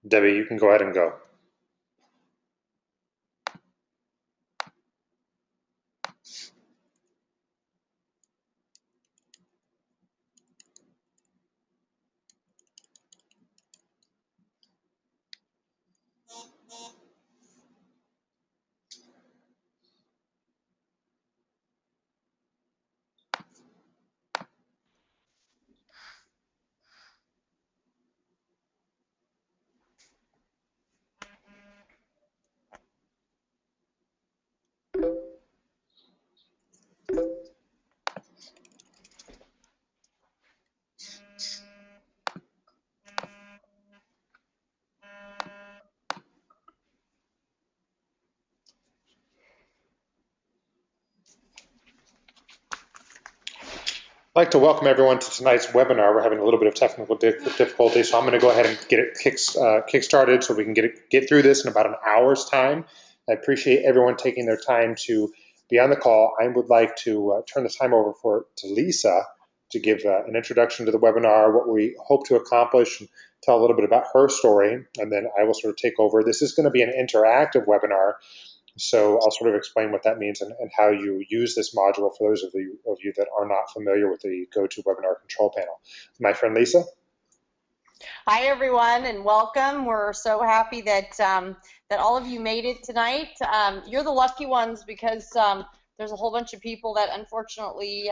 Debbie, you can go ahead and go. I'd like to welcome everyone to tonight's webinar. We're having a little bit of technical difficulty, so I'm going to go ahead and get it kick-started so we can get through this in about an hour's time. I appreciate everyone taking their time to be on the call. I would like to turn the time over to Lisa to give an introduction to the webinar, what we hope to accomplish, and tell a little bit about her story, and then I will sort of take over. This is going to be an interactive webinar, so I'll sort of explain what that means and how you use this module for those of you that are not familiar with the GoToWebinar control panel. My friend Lisa. Hi everyone, and welcome. We're so happy that that all of you made it tonight. You're the lucky ones because there's a whole bunch of people that unfortunately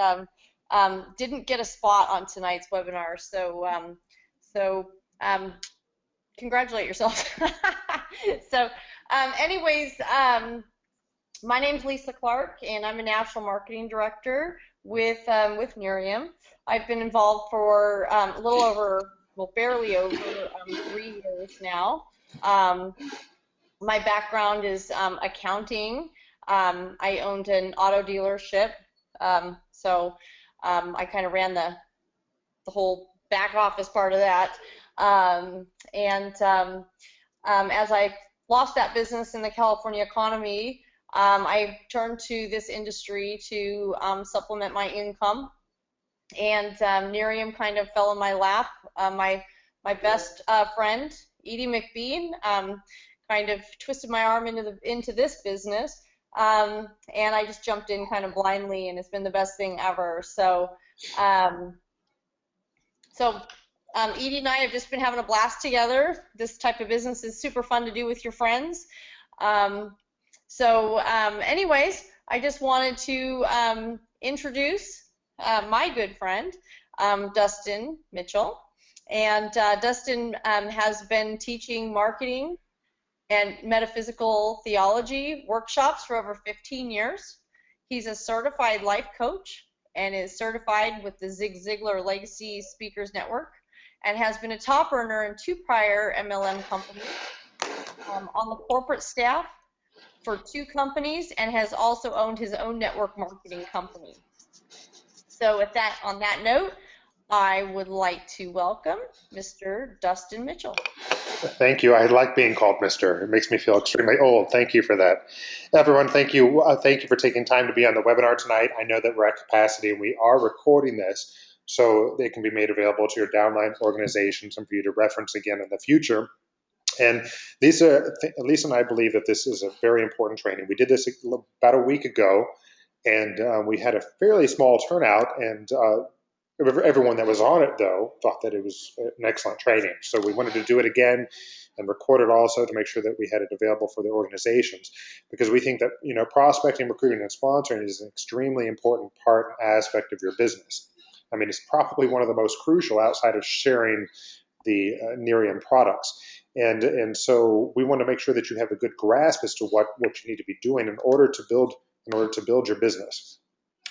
didn't get a spot on tonight's webinar. So congratulate yourself. So anyways, my name's Lisa Clark, and I'm a national marketing director with Nerium. I've been involved for a little over, well, barely over 3 years now. My background is accounting. I owned an auto dealership, so I kind of ran the whole back office part of that. As I lost that business in the California economy, I turned to this industry to supplement my income, and Nerium kind of fell in my lap. My best friend, Edie McBean, kind of twisted my arm into this business, and I just jumped in kind of blindly, and it's been the best thing ever. So Edie and I have just been having a blast together. This type of business is super fun to do with your friends. Anyways, I just wanted to introduce my good friend, Dustin Mitchell. And Dustin has been teaching marketing and metaphysical theology workshops for over 15 years. He's a certified life coach and is certified with the Zig Ziglar Legacy Speakers Network, and has been a top earner in 2 prior MLM companies, on the corporate staff for 2 companies, and has also owned his own network marketing company. So on that note, I would like to welcome Mr. Dustin Mitchell. Thank you. I like being called Mr. It makes me feel extremely old. Thank you for that. Everyone, thank you. Thank you for taking time to be on the webinar tonight. I know that we're at capacity and we are recording this so they can be made available to your downline organizations and for you to reference again in the future. And Lisa and I believe that this is a very important training. We did this about a week ago, and we had a fairly small turnout, and everyone that was on it, though, thought that it was an excellent training. So we wanted to do it again and record it also to make sure that we had it available for the organizations, because we think that prospecting, recruiting, and sponsoring is an extremely important part and aspect of your business. I mean, it's probably one of the most crucial outside of sharing the Nerium products. And so we want to make sure that you have a good grasp as to what you need to be doing in order to build your business.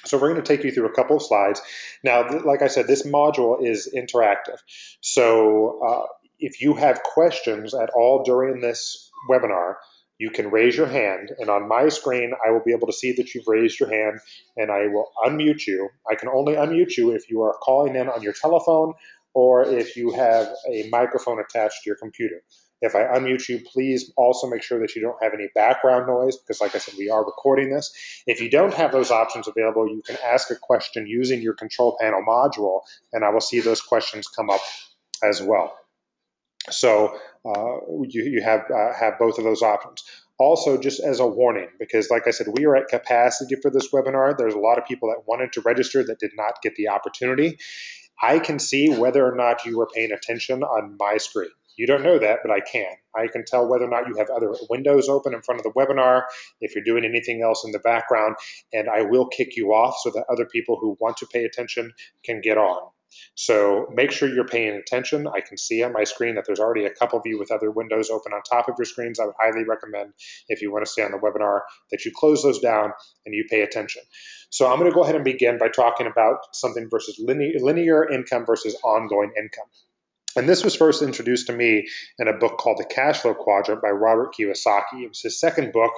So we're going to take you through a couple of slides. Now, like I said, this module is interactive. So if you have questions at all during this webinar, you can raise your hand, and on my screen, I will be able to see that you've raised your hand, and I will unmute you. I can only unmute you if you are calling in on your telephone or if you have a microphone attached to your computer. If I unmute you, please also make sure that you don't have any background noise, because like I said, we are recording this. If you don't have those options available, you can ask a question using your control panel module, and I will see those questions come up as well. So you have both of those options. Also, just as a warning, because like I said, we are at capacity for this webinar. There's a lot of people that wanted to register that did not get the opportunity. I can see whether or not you were paying attention on my screen. You don't know that, but I can. I can tell whether or not you have other windows open in front of the webinar, if you're doing anything else in the background, and I will kick you off so that other people who want to pay attention can get on. So make sure you're paying attention. I can see on my screen that there's already a couple of you with other windows open on top of your screens. I would highly recommend, if you want to stay on the webinar, that you close those down and you pay attention. So I'm going to go ahead and begin by talking about something versus linear income versus ongoing income. And this was first introduced to me in a book called The Cash Flow Quadrant by Robert Kiyosaki. It was his second book.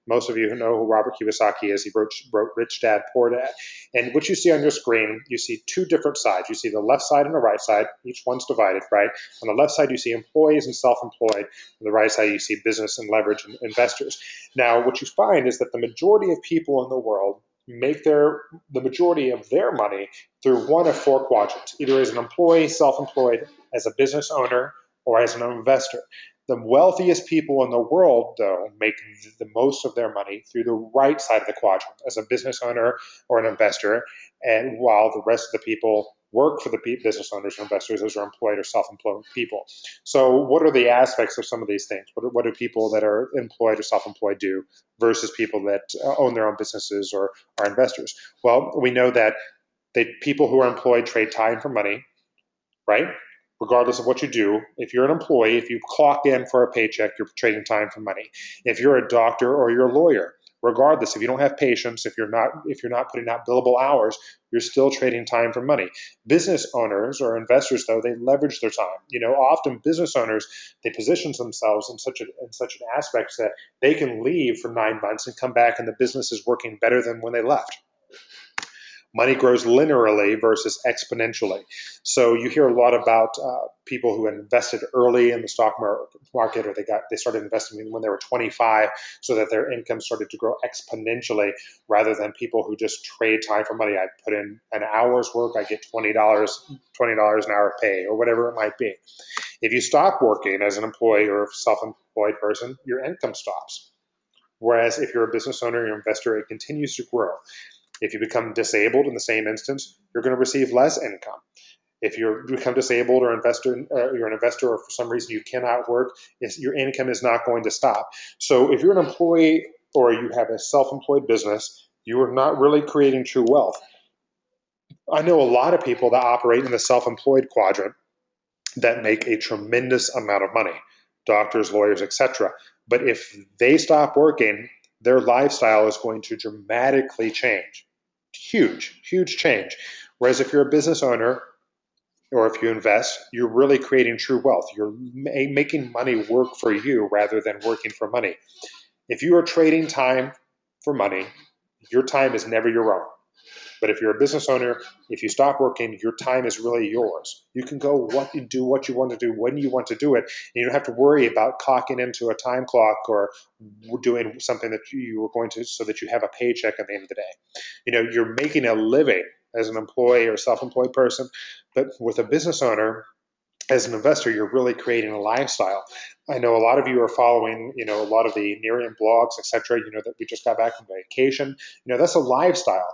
Most of you who know who Robert Kiyosaki is, he wrote Rich Dad, Poor Dad. And what you see on your screen, you see two different sides. You see the left side and the right side. Each one's divided, right? On the left side, you see employees and self-employed. On the right side, you see business and leverage and investors. Now, what you find is that the majority of people in the world make the majority of their money through one of four quadrants, either as an employee, self-employed, as a business owner, or as an investor. The wealthiest people in the world, though, make the most of their money through the right side of the quadrant, as a business owner or an investor, and while the rest of the people work for the business owners and investors as are employed or self-employed people. So what are the aspects of some of these things? What do people that are employed or self-employed do versus people that own their own businesses or are investors? Well, we know that people who are employed trade time for money, right? Regardless of what you do, if you're an employee, if you clock in for a paycheck, you're trading time for money. If you're a doctor or you're a lawyer, regardless, if you don't have patients, if you're not putting out billable hours, you're still trading time for money. Business owners or investors, though, they leverage their time. Often business owners, they position themselves in such an aspect that they can leave for 9 months and come back and the business is working better than when they left. Money grows linearly versus exponentially. So you hear a lot about people who invested early in the stock market, or they started investing when they were 25, so that their income started to grow exponentially, rather than people who just trade time for money. I put in an hour's work, I get $20 an hour pay, or whatever it might be. If you stop working as an employee or a self-employed person, your income stops. Whereas if you're a business owner, you're an investor, it continues to grow. If you become disabled in the same instance, you're going to receive less income. If you become disabled or you're an investor, or for some reason you cannot work, your income is not going to stop. So if you're an employee or you have a self-employed business, you are not really creating true wealth. I know a lot of people that operate in the self-employed quadrant that make a tremendous amount of money, doctors, lawyers, etc. But if they stop working, their lifestyle is going to dramatically change. Huge, huge change. Whereas if you're a business owner or if you invest, you're really creating true wealth. You're making money work for you rather than working for money. If you are trading time for money, your time is never your own. But if you're a business owner, if you stop working, your time is really yours. You can go do what you want to do when you want to do it. And you don't have to worry about clocking into a time clock or doing something that you were going to so that you have a paycheck at the end of the day. You're making a living as an employee or self-employed person, but with a business owner, as an investor, you're really creating a lifestyle. I know a lot of you are following, a lot of the Nerium blogs, etc. That we just got back from vacation. That's a lifestyle.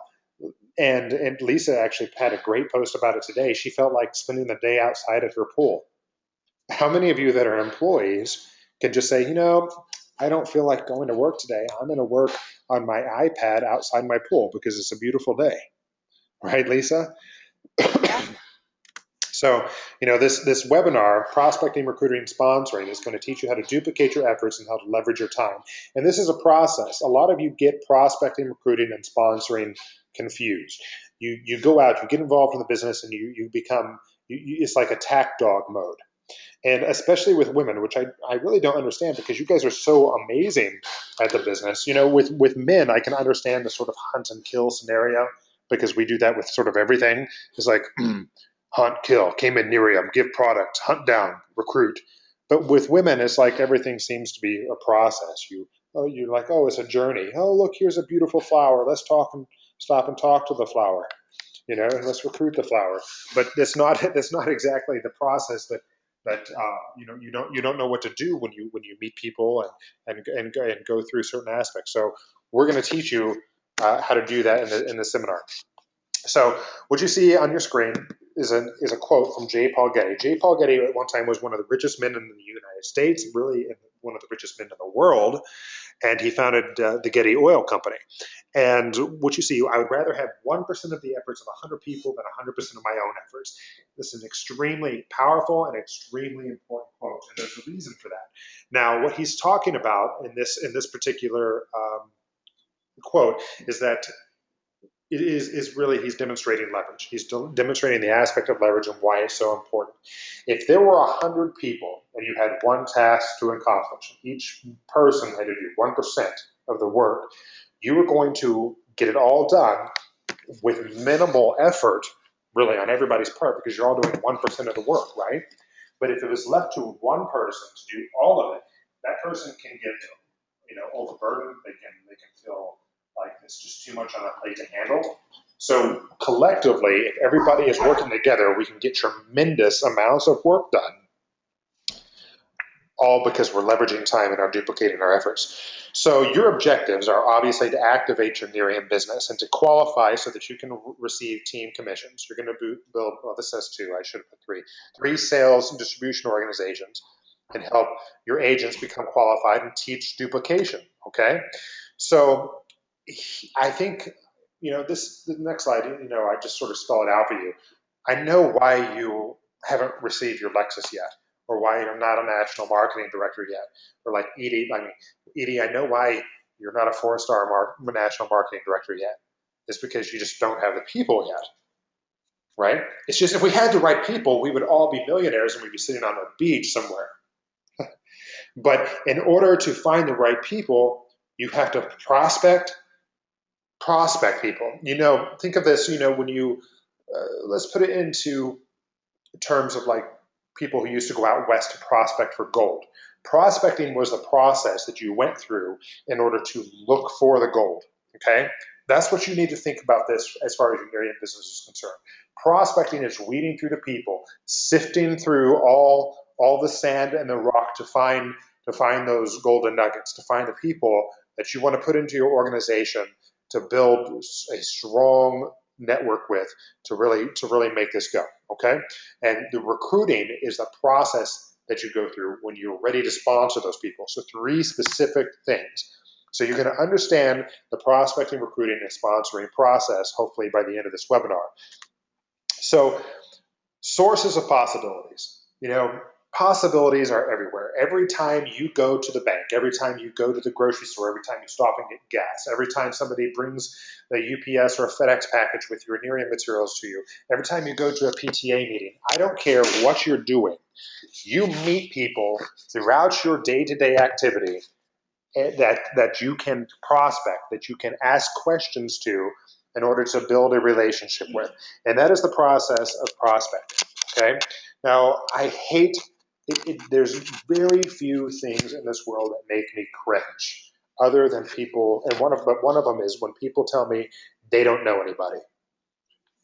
And Lisa actually had a great post about it today. She felt like spending the day outside at her pool. How many of you that are employees can just say, I don't feel like going to work today. I'm going to work on my iPad outside my pool because it's a beautiful day. Right, Lisa? Yeah. So, this webinar, Prospecting, Recruiting, Sponsoring, is going to teach you how to duplicate your efforts and how to leverage your time. And this is a process. A lot of you get prospecting, recruiting, and sponsoring confused. You go out, you get involved in the business, and you become, it's like attack dog mode. And especially with women, which I really don't understand, because you guys are so amazing at the business. With men, I can understand the sort of hunt and kill scenario, because we do that with sort of everything. It's like, hunt, kill, came in Nerium, give product, hunt down, recruit. But with women, it's like everything seems to be a process. You're like, oh, it's a journey. Oh, look, here's a beautiful flower. Let's stop and talk to the flower, and let's recruit the flower. But that's not exactly the process that that you don't know what to do when you meet people and go through certain aspects. So we're going to teach you how to do that in the seminar. So what you see on your screen is a quote from J. Paul Getty. J. Paul Getty at one time was one of the richest men in the United States, really one of the richest men in the world, and he founded the Getty Oil Company. And what you see, I would rather have 1% of the efforts of 100 people than 100% of my own efforts. This is an extremely powerful and extremely important quote, and there's a reason for that. Now, what he's talking about in this particular quote is that it is really he's demonstrating leverage. He's demonstrating the aspect of leverage and why it's so important. If there were 100 people and you had one task to accomplish, each person had to do 1% of the work, you were going to get it all done with minimal effort, really, on everybody's part, because you're all doing 1% of the work, right? But if it was left to one person to do all of it, that person can get, overburdened. They can feel like it's just too much on their plate to handle. So collectively, if everybody is working together, we can get tremendous amounts of work done, all because we're leveraging time and are duplicating our efforts. So your objectives are obviously to activate your Nerium business and to qualify so that you can receive team commissions. You're going to build, well, this says two, I should have put three sales and distribution organizations and help your agents become qualified and teach duplication, okay? So I think, the next slide, I just sort of spell it out for you. I know why you haven't received your Lexus yet, or why you're not a national marketing director yet, or like Edie, I know why you're not a four-star national marketing director yet. It's because you just don't have the people yet, right? It's just if we had the right people, we would all be millionaires and we'd be sitting on a beach somewhere. But in order to find the right people, you have to prospect people. Think of this, when you, let's put it into terms of like people who used to go out west to prospect for gold. Prospecting was the process that you went through in order to look for the gold, okay? That's what you need to think about this as far as your Nerium business is concerned. Prospecting is weeding through the people, sifting through all the sand and the rock to find those golden nuggets, to find the people that you want to put into your organization to build a strong network with to really make this go, okay? And the recruiting is the process that you go through when you're ready to sponsor those people. So 3 specific things. So you're going to understand the prospecting, recruiting, and sponsoring process, hopefully by the end of this webinar. So sources of possibilities. Possibilities are everywhere. Every time you go to the bank, every time you go to the grocery store, every time you stop and get gas, every time somebody brings a UPS or a FedEx package with your Nerium materials to you, every time you go to a PTA meeting, I don't care what you're doing, you meet people throughout your day-to-day activity that you can prospect, that you can ask questions to in order to build a relationship with. And that is the process of prospecting, okay? Now, I hate there's very few things in this world that make me cringe other than people, and one of them is when people tell me they don't know anybody.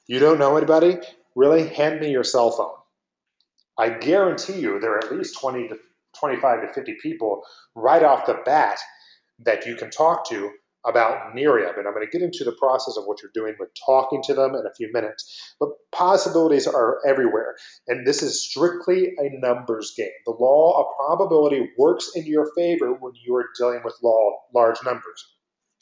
You don't know anybody? Really? Hand me your cell phone. I guarantee you there are at least 20 to 25 to 50 people right off the bat that you can talk to about Nerium. And I'm going to get into the process of what you're doing with talking to them in a few minutes. But possibilities are everywhere. And this is strictly a numbers game. The law of probability works in your favor when you are dealing with large numbers.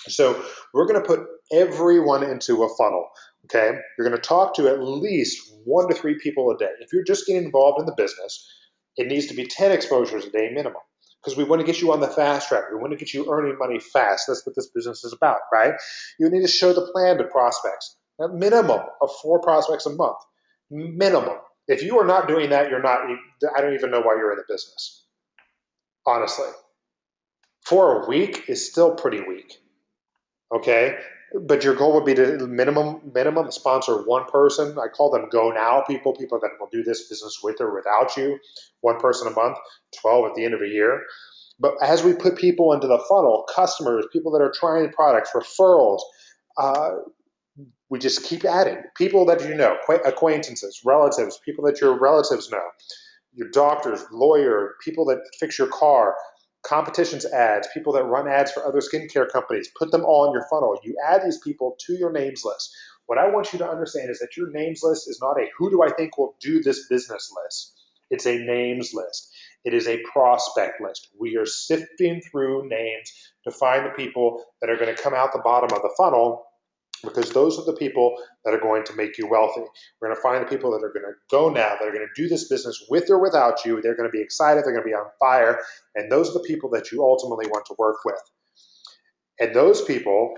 So we're going to put everyone into a funnel, okay? You're going to talk to at least 1 to 3 people a day. If you're just getting involved in the business, it needs to be 10 exposures a day minimum, because we want to get you on the fast track. We want to get you earning money fast. That's what this business is about, right? You need to show the plan to prospects, a minimum of 4 prospects a month, minimum. If you are not doing that, I don't even know why you're in the business, honestly. For a week is still pretty weak. Okay, but your goal would be to minimum sponsor 1 person. I call them go now people that will do this business with or without you. 1 person a month, 12 at the end of a year. But as we put people into the funnel, customers, people that are trying products, referrals, we just keep adding people that you know, acquaintances, relatives, people that your relatives know. your doctors, lawyer, people that fix your car, competitions ads, people that run ads for other skincare companies, put them all in your funnel. You add these people to your names list. What I want you to understand is that your names list is not a who do I think will do this business list. It's a names list. It is a prospect list. We are sifting through names to find the people that are going to come out the bottom of the funnel, because those are the people that are going to make you wealthy. We're going to find the people that are going to go now, that are going to do this business with or without you. They're going to be excited. They're going to be on fire. And those are the people that you ultimately want to work with. And those people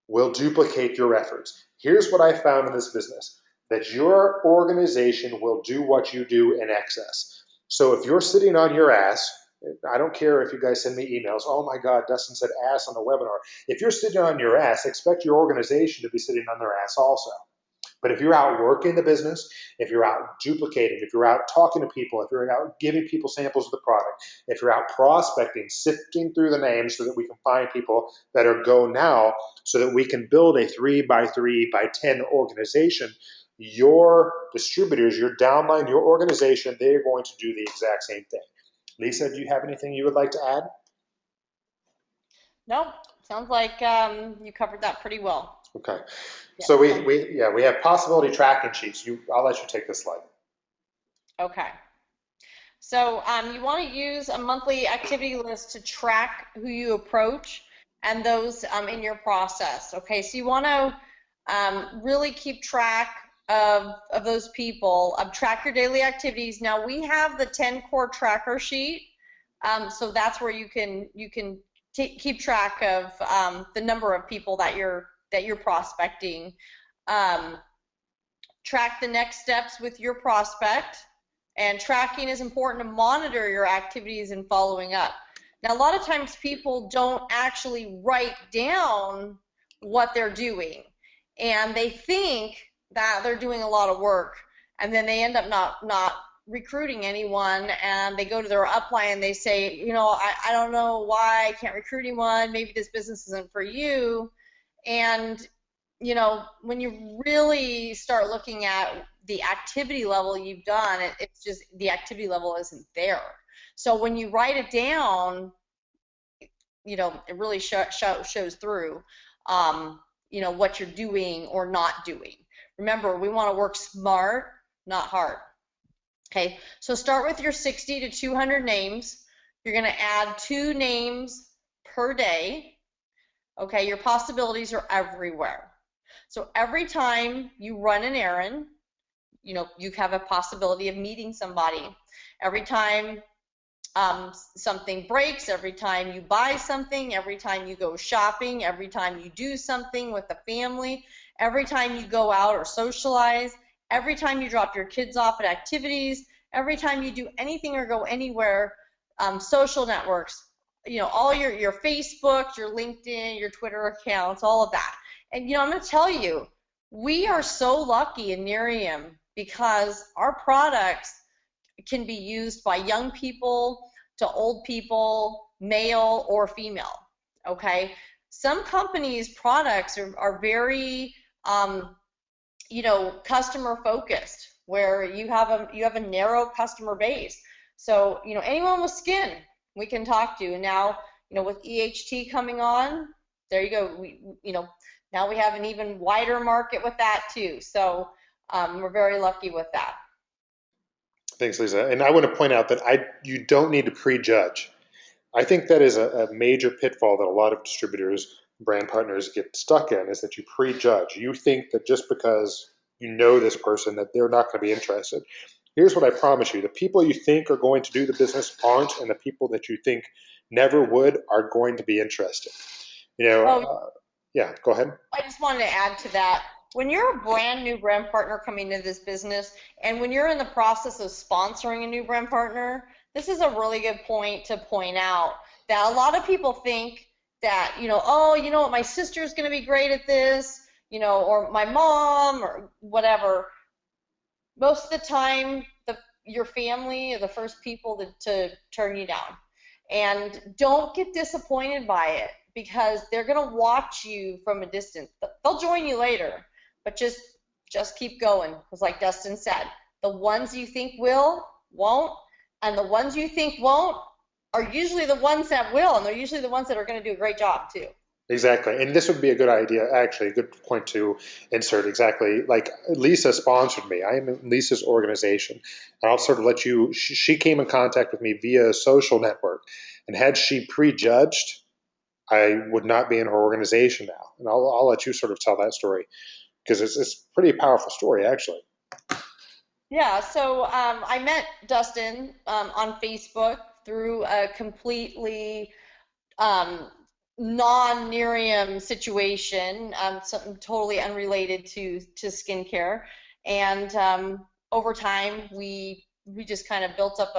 will duplicate your efforts. Here's what I found in this business, that your organization will do what you do in excess. So if you're sitting on your ass, I don't care if you guys send me emails, oh my God, Dustin said ass on the webinar. If you're sitting on your ass, expect your organization to be sitting on their ass also. But if you're out working the business, if you're out duplicating, if you're out talking to people, if you're out giving people samples of the product, if you're out prospecting, sifting through the names so that we can find people that are go now, so that we can build a 3x3x10 organization, your distributors, your downline, your organization, they're going to do the exact same thing. Lisa, do you have anything you would like to add? No, sounds like you covered that pretty well. Okay. Yeah. So we have possibility tracking sheets. I'll let you take this slide. Okay. So you want to use a monthly activity list to track who you approach and those in your process. Okay, so you want to really keep track of those people, track your daily activities. Now we have the 10 core tracker sheet, so that's where you can keep track of the number of people that you're prospecting. Track the next steps with your prospect. And tracking is important to monitor your activities and following up. Now, a lot of times people don't actually write down what they're doing, and they think that they're doing a lot of work, and then they end up not recruiting anyone, and they go to their upline and they say, you know, I don't know why I can't recruit anyone, maybe this business isn't for you. And you know, when you really start looking at the activity level you've done, it's just the activity level isn't there. So when you write it down, you know, it really shows through, you know, what you're doing or not doing. Remember, we want to work smart, not hard. Okay, so start with your 60 to 200 names. You're going to add 2 names per day. Okay, your possibilities are everywhere. So every time you run an errand, you know, you have a possibility of meeting somebody. Every time something breaks, every time you buy something, every time you go shopping, every time you do something with the family, every time you go out or socialize, every time you drop your kids off at activities, every time you do anything or go anywhere, social networks, you know, all your Facebook, your LinkedIn, your Twitter accounts, all of that. And, you know, I'm going to tell you, we are so lucky in Nerium because our products can be used by young people to old people, male or female, okay? Some companies' products are very, you know, customer focused, where you have a narrow customer base. So, you know, anyone with skin we can talk to. And now, you know, with EHT coming on, there you go. You know, now we have an even wider market with that too. So we're very lucky with that. Thanks, Lisa. And I want to point out that you don't need to prejudge. I think that is a major pitfall that a lot of distributors, brand partners get stuck in, is that you prejudge. You think that just because you know this person that they're not going to be interested. Here's what I promise you. The people you think are going to do the business aren't, and the people that you think never would are going to be interested. You know, yeah, go ahead. I just wanted to add to that. When you're a brand new brand partner coming into this business, and when you're in the process of sponsoring a new brand partner, this is a really good point to point out that a lot of people think that, you know, oh, you know what, my sister's going to be great at this, you know, or my mom or whatever. Most of the time, your family are the first people to turn you down. And don't get disappointed by it, because they're going to watch you from a distance. They'll join you later, but just keep going, because like Dustin said, the ones you think won't, And the ones you think won't are usually the ones that will, and they're usually the ones that are going to do a great job too. Exactly. And this would be a good idea, actually, a good point to insert. Exactly. Like Lisa sponsored me. I am in Lisa's organization. And I'll sort of let you, she came in contact with me via a social network. And had she prejudged, I would not be in her organization now. And I'll let you sort of tell that story because it's a pretty powerful story, actually. Yeah, so I met Dustin on Facebook through a completely um, non-Nerium situation, something totally unrelated to skincare. And over time, we just kind of built up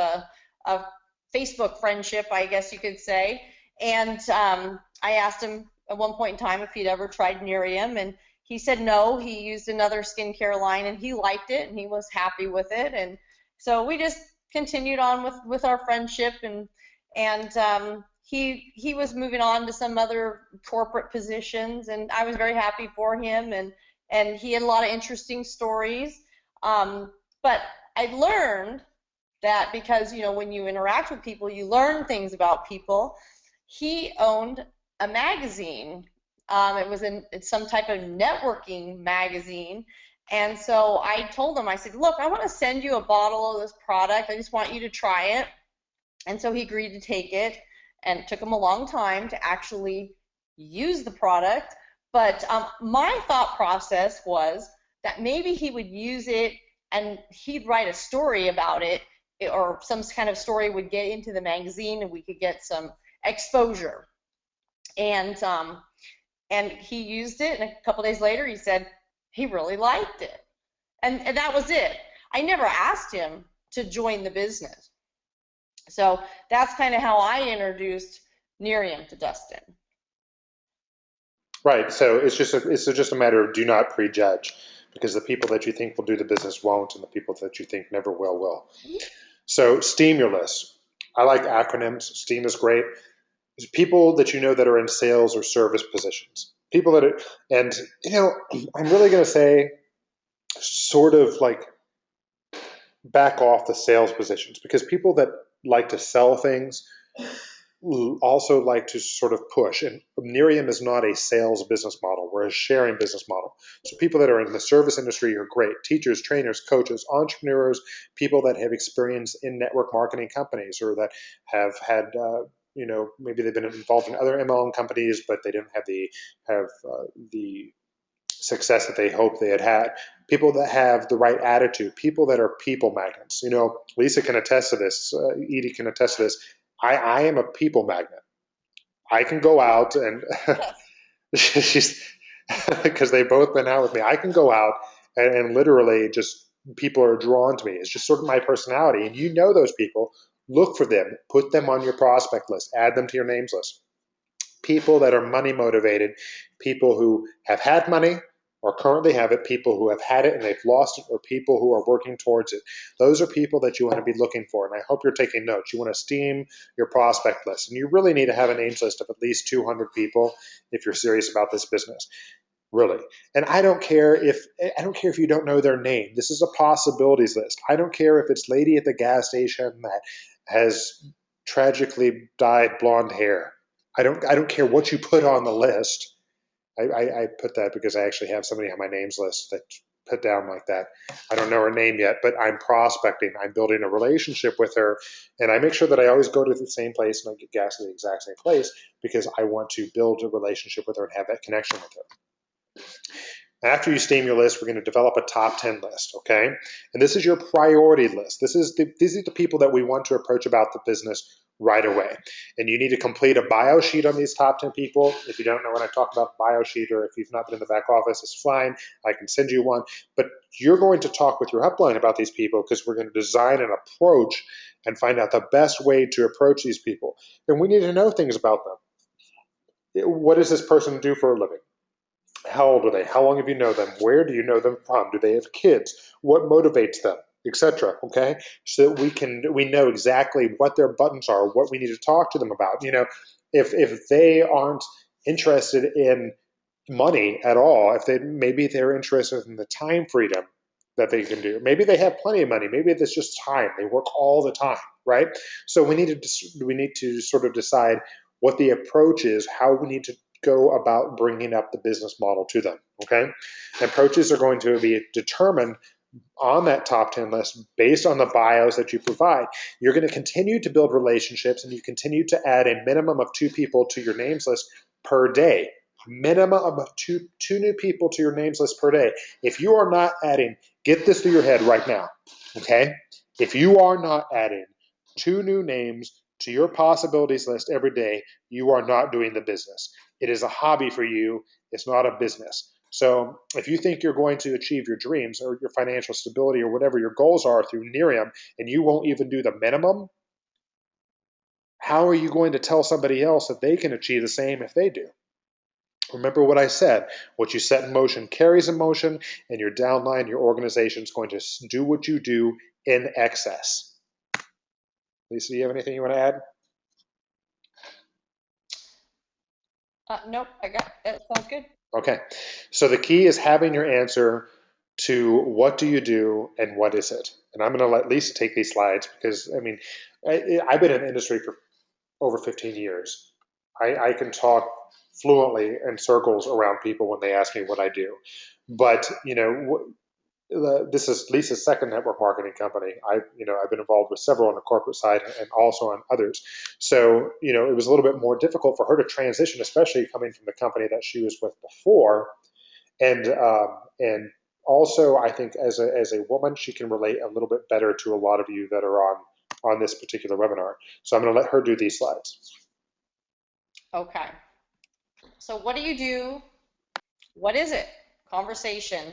a Facebook friendship, I guess you could say. And I asked him at one point in time if he'd ever tried Nerium, and he said no. He used another skincare line, and he liked it, and he was happy with it. And so we just continued on with our friendship, and he was moving on to some other corporate positions, and I was very happy for him, and he had a lot of interesting stories. But I learned that because when you interact with people, you learn things about people. He owned a magazine. It's some type of networking magazine. And so I told him, I said, look, I want to send you a bottle of this product. I just want you to try it. And so he agreed to take it, and it took him a long time to actually use the product. But my thought process was that maybe he would use it and he'd write a story about it, or some kind of story would get into the magazine and we could get some exposure. And and he used it, and a couple days later he said he really liked it. And that was it. I never asked him to join the business. So that's kind of how I introduced Nerium to Dustin. Right. So it's just a matter of do not prejudge because the people that you think will do the business won't, and the people that you think never will. So STEAM your list. I like acronyms. STEAM is great. It's people that you know that are in sales or service positions. People that are, and I'm really going to say sort of like back off the sales positions because people that like to sell things also like to sort of push. And Nerium is not a sales business model. We're a sharing business model. So people that are in the service industry are great. Teachers, trainers, coaches, entrepreneurs, people that have experience in network marketing companies or that have had, maybe they've been involved in other MLM companies, but they didn't have the success that they hoped they had had. People that have the right attitude, people that are people magnets. Lisa can attest to this. Edie can attest to this. I am a people magnet. I can go out and Yes. she's because they've both been out with me. I can go out and literally just people are drawn to me. It's just sort of my personality. And those people, look for them, put them on your prospect list, add them to your names list. People that are money motivated, people who have had money or currently have it, people who have had it and they've lost it, or people who are working towards it. Those are people that you want to be looking for. And I hope you're taking notes. You want to steam your prospect list. And you really need to have a names list of at least 200 people if you're serious about this business. Really. And I don't care if you don't know their name. This is a possibilities list. I don't care if it's lady at the gas station that has tragically dyed blonde hair. I don't care what you put on the list. I put that because I actually have somebody on my names list that put down like that. I don't know her name yet, but I'm prospecting. I'm building a relationship with her, and I make sure that I always go to the same place and I get gas at the exact same place because I want to build a relationship with her and have that connection with her. After you steam your list, we're going to develop a top 10 list, okay? And this is your priority list. These are the people that we want to approach about the business right away. And you need to complete a bio sheet on these top 10 people. If you don't know when I talk about bio sheet or if you've not been in the back office, it's fine. I can send you one. But you're going to talk with your upline about these people because we're going to design an approach and find out the best way to approach these people. And we need to know things about them. What does this person do for a living? How old are they? How long have you known them? Where do you know them from? Do they have kids? What motivates them? Etc. Okay, so that we know exactly what their buttons are, what we need to talk to them about. If they aren't interested in money at all, if maybe they're interested in the time freedom that they can do. Maybe they have plenty of money. Maybe it's just time. They work all the time. right? So we need to sort of decide what the approach is, how we need to go about bringing up the business model to them, okay? Approaches are going to be determined on that top 10 list based on the bios that you provide. You're going to continue to build relationships, and you continue to add a minimum of 2 people to your names list per day. Minimum of two new people to your names list per day. If you are not adding, get this through your head right now, okay? If you are not adding 2 new names to your possibilities list every day, you are not doing the business. It is a hobby for you. It's not a business. So if you think you're going to achieve your dreams or your financial stability or whatever your goals are through Nerium, and you won't even do the minimum, how are you going to tell somebody else that they can achieve the same if they do? Remember what I said. What you set in motion carries in motion, and your downline, your organization is going to do what you do in excess. Lisa, do you have anything you want to add? Nope, I got that. Sounds good. Okay. So the key is having your answer to what do you do and what is it? And I'm going to let Lisa take these slides because, I mean, I've been in the industry for over 15 years. I can talk fluently in circles around people when they ask me what I do. But, you know, this is Lisa's second network marketing company. I've been involved with several on the corporate side and also on others. So, it was a little bit more difficult for her to transition, especially coming from the company that she was with before. And also, I think as a woman, she can relate a little bit better to a lot of you that are on this particular webinar. So I'm going to let her do these slides. Okay. So what do you do? What is it? Conversation.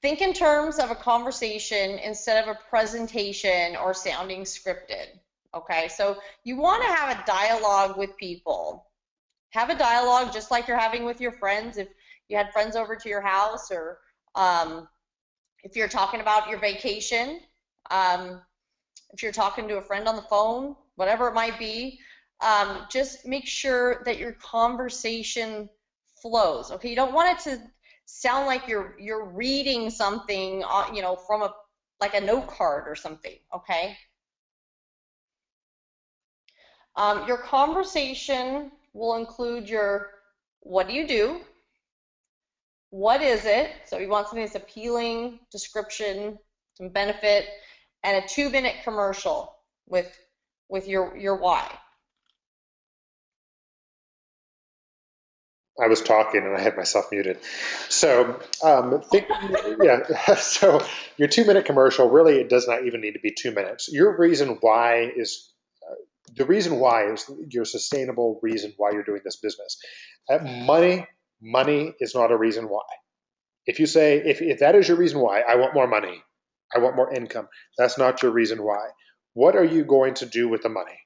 Think in terms of a conversation instead of a presentation or sounding scripted. Okay, so you want to have a dialogue with people. Have a dialogue just like you're having with your friends. If you had friends over to your house, or if you're talking about your vacation, if you're talking to a friend on the phone, whatever it might be, just make sure that your conversation flows. Okay, you don't want it to sound like you're reading something, from like a note card or something. Okay. Your conversation will include your what do you do, what is it, so you want something that's appealing, description, some benefit, and a 2-minute commercial with your why. I was talking and I had myself muted. So, so your 2-minute commercial, really, it does not even need to be 2 minutes. Your reason why is the reason why is your sustainable reason why you're doing this business. Money is not a reason why. If you say, if that is your reason why, I want more money, I want more income, that's not your reason why. What are you going to do with the money?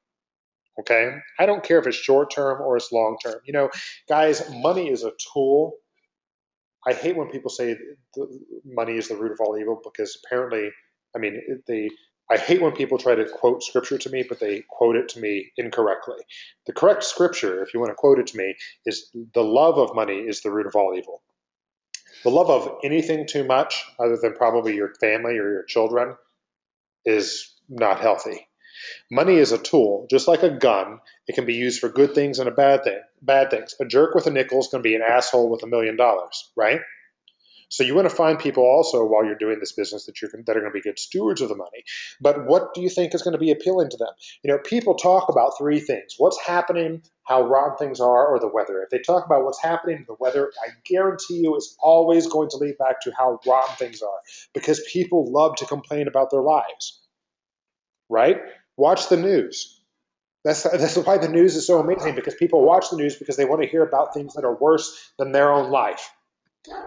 Okay, I don't care if it's short term or it's long term. Guys, money is a tool. I hate when people say money is the root of all evil, because apparently, I mean, I hate when people try to quote scripture to me, but they quote it to me incorrectly. The correct scripture, if you want to quote it to me, is the love of money is the root of all evil. The love of anything too much, other than probably your family or your children, is not healthy. Money is a tool, just like a gun. It can be used for good things and bad things. A jerk with a nickel is going to be an asshole with $1 million, right? So you want to find people also while you're doing this business that are going to be good stewards of the money. But what do you think is going to be appealing to them? People talk about 3 things: what's happening, how rotten things are, or the weather. If they talk about what's happening, the weather, I guarantee you, is always going to lead back to how rotten things are, because people love to complain about their lives, right? Watch the news. That's why the news is so amazing, because people watch the news because they want to hear about things that are worse than their own life.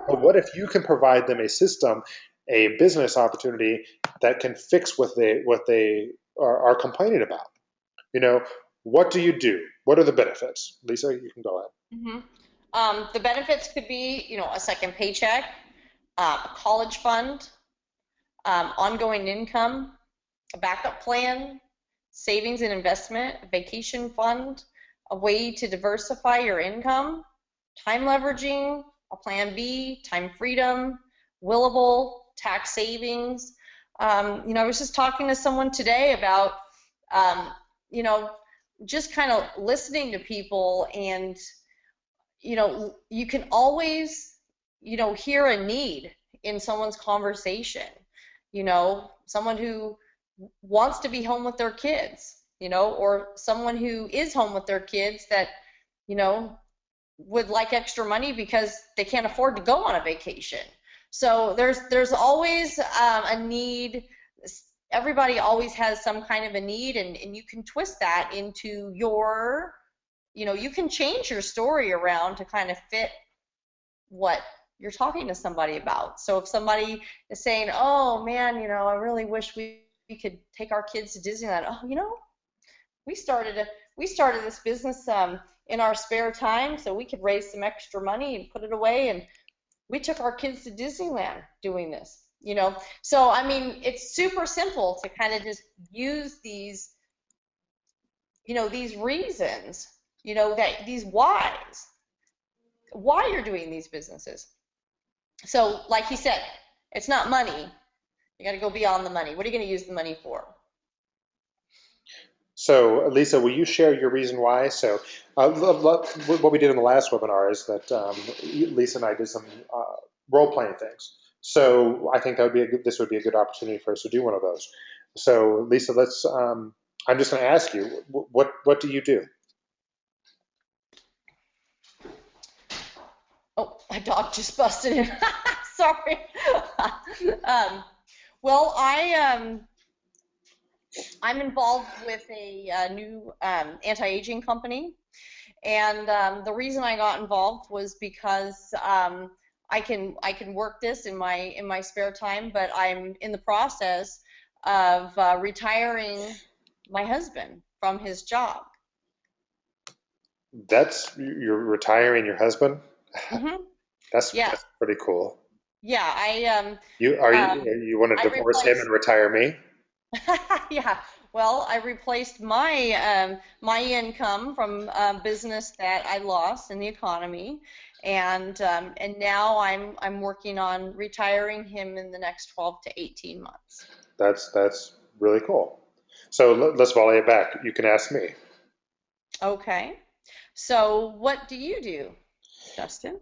But what if you can provide them a system, a business opportunity that can fix what they are complaining about? What do you do? What are the benefits? Lisa, you can go ahead. The benefits could be, a second paycheck, a college fund, ongoing income, a backup plan, savings and investment, a vacation fund, a way to diversify your income, time leveraging, a plan B, time freedom, willable, tax savings. I was just talking to someone today about um, you know, just kind of listening to people and, you can always, hear a need in someone's conversation, someone who wants to be home with their kids, or someone who is home with their kids that, you know, would like extra money because they can't afford to go on a vacation. So there's always a need. Everybody always has some kind of a need, and you can twist that into your, you can change your story around to kind of fit what you're talking to somebody about. So if somebody is saying, "Oh man, I really wish we could take our kids to Disneyland." Oh, we started a we started this business in our spare time so we could raise some extra money and put it away, and we took our kids to Disneyland doing this. So I mean, it's super simple to kind of just use these reasons, that these why you're doing these businesses. So like he said, it's not money. You got to go beyond the money. What are you going to use the money for? So, Lisa, will you share your reason why? So, what we did in the last webinar is that Lisa and I did some role playing things. So, I think that would be this would be a good opportunity for us to do one of those. So, Lisa, let's. I'm just going to ask you, what do you do? Oh, my dog just busted in. Sorry. um, well, I'm involved with a new anti-aging company, and the reason I got involved was because I can work this in my spare time, but I'm in the process of retiring my husband from his job. You're retiring your husband. Hmm. Yeah, That's pretty cool. yeah. You want to I divorce him replaced. and retire me? Yeah. Well, I replaced my income from business that I lost in the economy, and now I'm working on retiring him in the next 12 to 18 months. That's really cool. So let's volley it back. You can ask me. Okay. So what do you do, Dustin?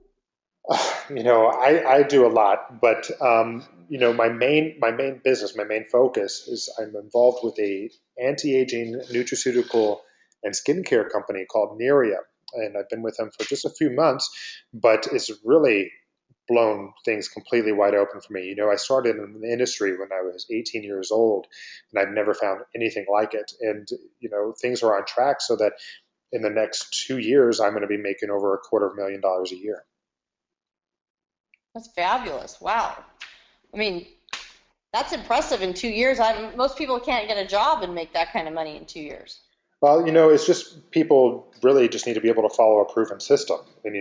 I do a lot, but my main business, my main focus is I'm involved with a anti-aging nutraceutical and skincare company called Nerium, and I've been with them for just a few months, but it's really blown things completely wide open for me. I started in the industry when I was 18 years old, and I've never found anything like it. And things are on track so that in the next 2 years, I'm going to be making over $250,000 a year. That's fabulous. Wow. I mean, that's impressive in 2 years. Most people can't get a job and make that kind of money in 2 years. Well, it's just people really just need to be able to follow a proven system. And,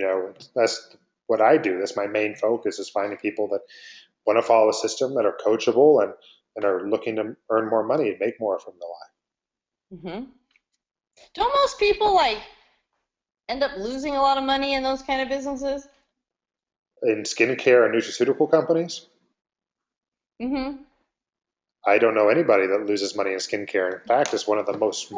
that's what I do. That's my main focus is finding people that want to follow a system, that are coachable and are looking to earn more money and make more from their life. Hmm. Don't most people like end up losing a lot of money in those kind of businesses? In skincare and nutraceutical companies, Hmm. I don't know anybody that loses money in skincare. In fact, it's one of the most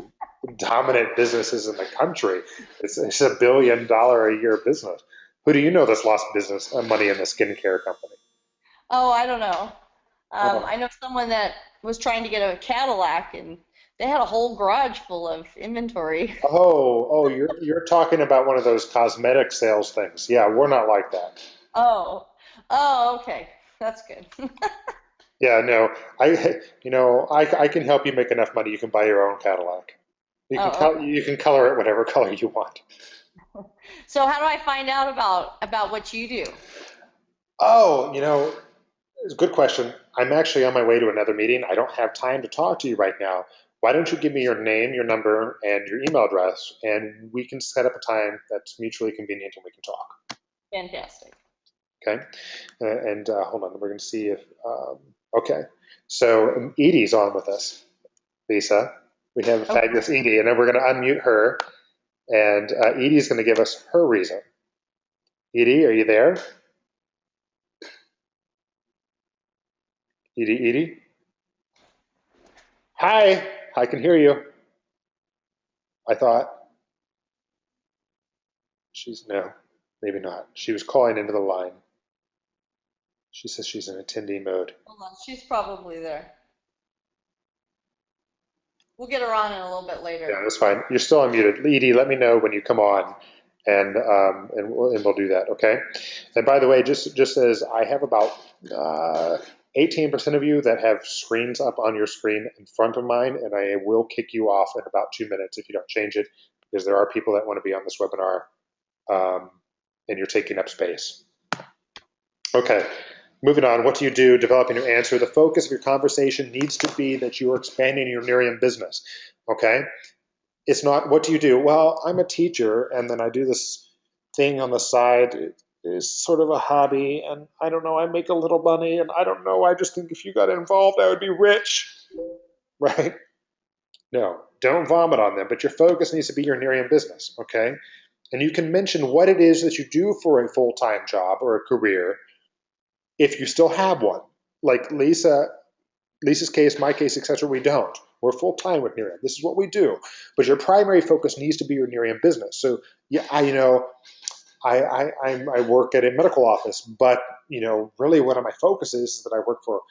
dominant businesses in the country. It's $1 billion a year business. Who do you know that's lost business money in the skincare company? Oh, I don't know. Oh, I know someone that was trying to get a Cadillac and they had a whole garage full of inventory. you're talking about one of those cosmetic sales things. Yeah, we're not like that. Oh, oh, okay. That's good. Yeah, no, I can help you make enough money. You can buy your own Cadillac. Oh, okay. You can color it whatever color you want. So how do I find out about what you do? Oh, it's a good question. I'm actually on my way to another meeting. I don't have time to talk to you right now. Why don't you give me your name, your number, and your email address, and we can set up a time that's mutually convenient and we can talk. Fantastic. Okay? And hold on, we're going to see if. Okay. So Edie's on with us, Lisa. We have Okay. fabulous Edie, and then we're going to unmute her, and Edie's going to give us her reason. Edie, are you there? Edie? Hi, I can hear you. I thought no, maybe not. She was calling into the line. She says she's in attendee mode. Hold on, she's probably there. We'll get her on in a little bit later. Yeah, that's fine. You're still unmuted. Edie, let me know when you come on, and we'll do that. Okay. And by the way, just as I have about 18% of you that have screens up on your screen in front of mine, and I will kick you off in about 2 minutes if you don't change it, because there are people that want to be on this webinar, and you're taking up space. Okay. Moving on, what do you do? Developing your answer. The focus of your conversation needs to be that you are expanding your Nerium business. Okay. It's not, what do you do? Well, I'm a teacher, and then I do this thing on the side. It is sort of a hobby, and I don't know, I make a little money, and I don't know, I just think if you got involved, I would be rich, right? No, don't vomit on them, but your focus needs to be your Nerium business, okay? And you can mention what it is that you do for a full-time job or a career if you still have one. Like Lisa's case, my case, etc., we don't. We're full time with Nerium. This is what we do. But your primary focus needs to be your Nerium business. So yeah, I work at a medical office, but really one of my focuses is that I work for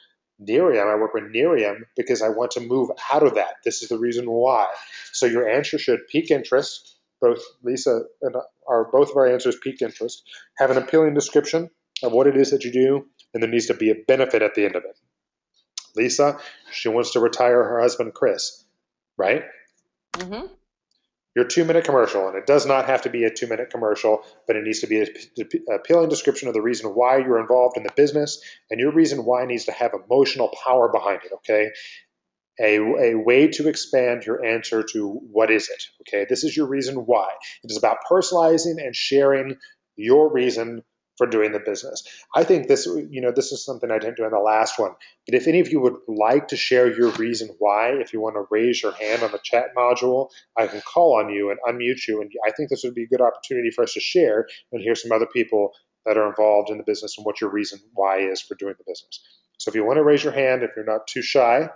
Nerium. I work with Nerium because I want to move out of that. This is the reason why. So your answer should pique interest. Both Lisa and both of our answers pique interest. Have an appealing description of what it is that you do, and there needs to be a benefit at the end of it. Lisa, she wants to retire her husband, Chris, right? Mm-hmm. Your 2-minute commercial, and it does not have to be a 2-minute commercial, but it needs to be an appealing description of the reason why you're involved in the business, and your reason why needs to have emotional power behind it, okay? A way to expand your answer to what is it, okay? This is your reason why. It is about personalizing and sharing your reason for doing the business. I think this is something I didn't do in the last one, but if any of you would like to share your reason why, if you want to raise your hand on the chat module, I can call on you and unmute you, and I think this would be a good opportunity for us to share and hear some other people that are involved in the business and what your reason why is for doing the business. So if you want to raise your hand, if you're not too shy,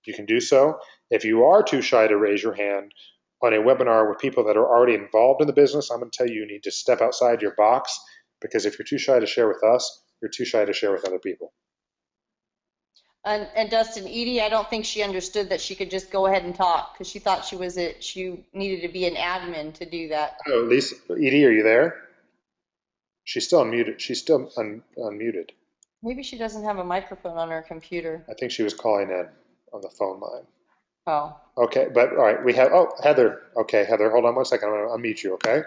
you can do so. If you are too shy to raise your hand on a webinar with people that are already involved in the business, I'm going to tell you, you need to step outside your box, because if you're too shy to share with us, you're too shy to share with other people. And Dustin, Edie, I don't think she understood that she could just go ahead and talk because she thought she needed to be an admin to do that. Oh, Lisa, Edie, are you there? She's still unmuted. She's still unmuted. Maybe she doesn't have a microphone on her computer. I think she was calling in on the phone line. Oh. Okay, but all right, we have, Heather. Okay, Heather, hold on one second. I'm going to unmute you, okay?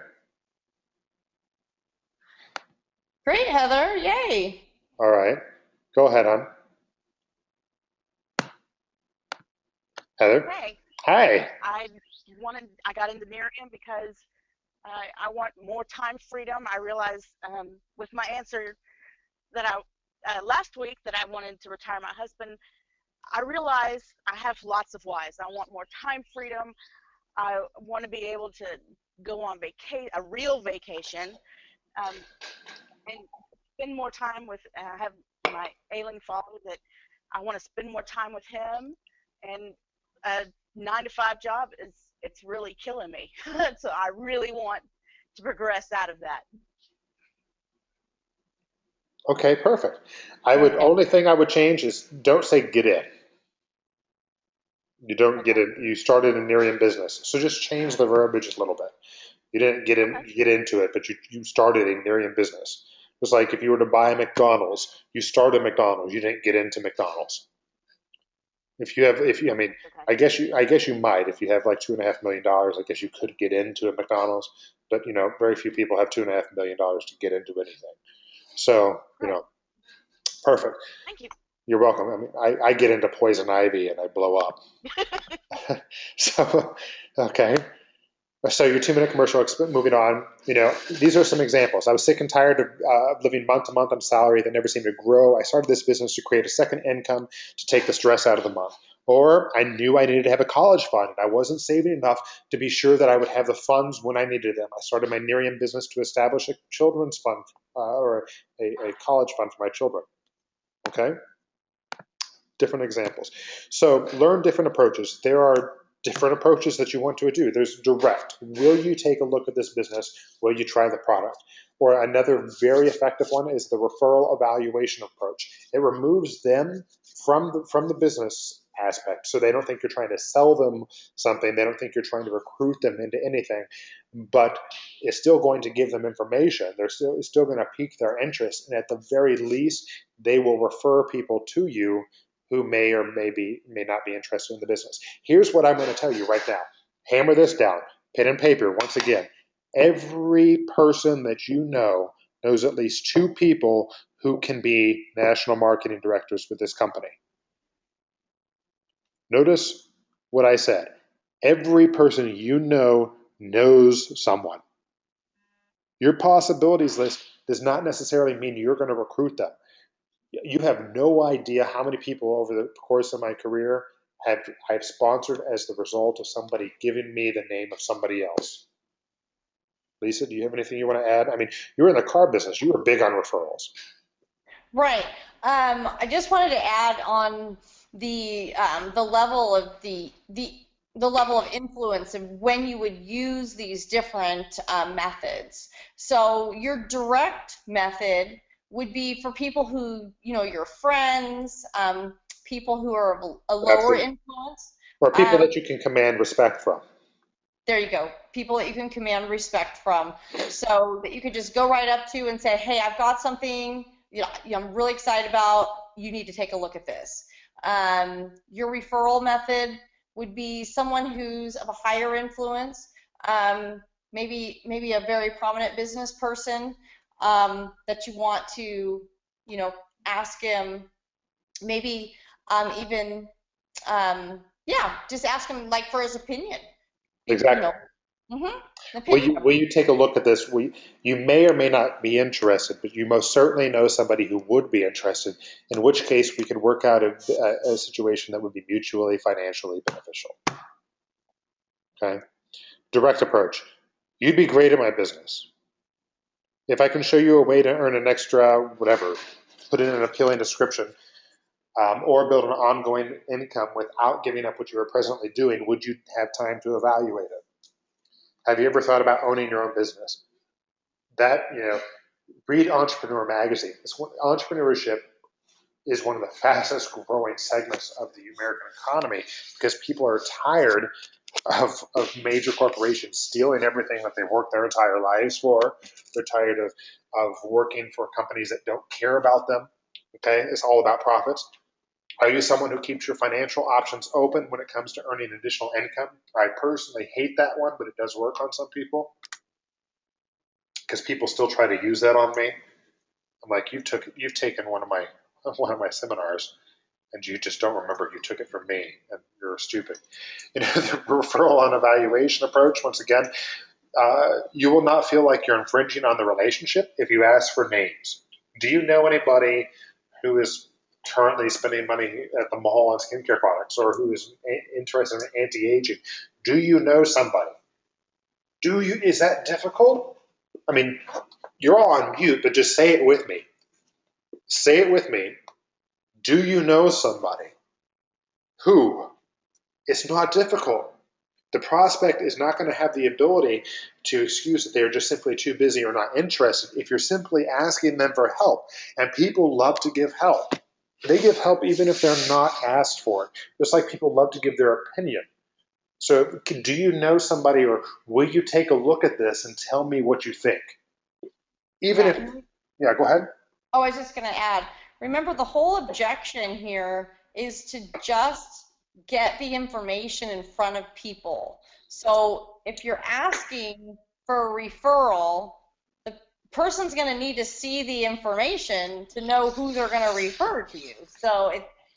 Great, Heather. Yay. All right. Go ahead, hon. Heather? Hey, Hi. I got into Nerium because I want more time freedom. I realized with my answer that last week that I wanted to retire my husband, I realized I have lots of whys. I want more time freedom. I want to be able to go on a real vacation, and spend more time with. I have my ailing father that I want to spend more time with him, and a 9-to-5 job it's really killing me. So I really want to progress out of that. Okay, perfect. Only thing I would change is don't say get in. You don't get in. You started a Nerium business, so just change the verbiage a little bit. You didn't get into it, but you started a Nerium business. It's like if you were to buy a McDonald's, you started McDonald's. You didn't get into McDonald's. I mean, Okay. I guess you might if you have like $2.5 million. I guess you could get into a McDonald's, but very few people have $2.5 million to get into anything. So Great. perfect. Thank you. You're welcome. I mean, I get into poison ivy and I blow up. So, okay. So your 2-minute commercial, moving on, these are some examples. I was sick and tired of living month to month on salary that never seemed to grow. I started this business to create a second income to take the stress out of the month. Or I knew I needed to have a college fund and I wasn't saving enough to be sure that I would have the funds when I needed them. I started my Nerium business to establish a children's fund or a college fund for my children. Okay? Different examples. So learn different approaches. There are different approaches that you want to do. There's direct. Will you take a look at this business? Will you try the product? Or another very effective one is the referral evaluation approach. It removes them from the business aspect, so they don't think you're trying to sell them something. They don't think you're trying to recruit them into anything, but it's still going to give them information. It's still going to pique their interest, and at the very least, they will refer people to you who may or may not be interested in the business. Here's what I'm going to tell you right now. Hammer this down, pen and paper. Once again, every person that you know knows at least 2 people who can be national marketing directors for this company. Notice what I said. Every person you know knows someone. Your possibilities list does not necessarily mean you're going to recruit them. You have no idea how many people over the course of my career I've sponsored as the result of somebody giving me the name of somebody else. Lisa, do you have anything you want to add? I mean, you're in the car business. You were big on referrals. Right. I just wanted to add on the level of the level of influence and when you would use these different methods. So your direct method would be for people who, your friends, people who are of a lower Absolutely. influence. Or people that you can command respect from. There you go. People that you can command respect from, so that you could just go right up to and say, "Hey, I've got something I'm really excited about. You need to take a look at this." Your referral method would be someone who's of a higher influence, maybe a very prominent business person that you want to, ask him, maybe even, yeah, just ask him like for his opinion. Exactly. Will you take a look at this? You may or may not be interested, but you most certainly know somebody who would be interested, in which case we could work out a situation that would be mutually financially beneficial. Okay? Direct approach. You'd be great at my business. If I can show you a way to earn an extra, whatever, put in an appealing description, or build an ongoing income without giving up what you are presently doing, would you have time to evaluate it? Have you ever thought about owning your own business? Read Entrepreneur Magazine. Entrepreneurship is one of the fastest growing segments of the American economy because people are tired of major corporations stealing everything that they've worked their entire lives for. They're tired of working for companies that don't care about them. Okay, it's all about profits. Are you someone who keeps your financial options open when it comes to earning additional income? I personally hate that one, but it does work on some people because people still try to use that on me. I'm like, you've taken one of my seminars, and you just don't remember you took it from me, and you're stupid. The referral on evaluation approach. Once again, you will not feel like you're infringing on the relationship if you ask for names. Do you know anybody who is currently spending money at the mall on skincare products, or who is interested in anti-aging? Do you know somebody? Is that difficult? I mean, you're all on mute, but just say it with me. Say it with me. Do you know somebody? Who? It's not difficult. The prospect is not going to have the ability to excuse that they are just simply too busy or not interested if you're simply asking them for help. And people love to give help. They give help even if they're not asked for it, just like people love to give their opinion. So do you know somebody, or will you take a look at this and tell me what you think? Yeah, go ahead. Oh, I was just going to add, remember the whole objection here is to just get the information in front of people. So if you're asking for a referral, the person's going to need to see the information to know who they're going to refer to you.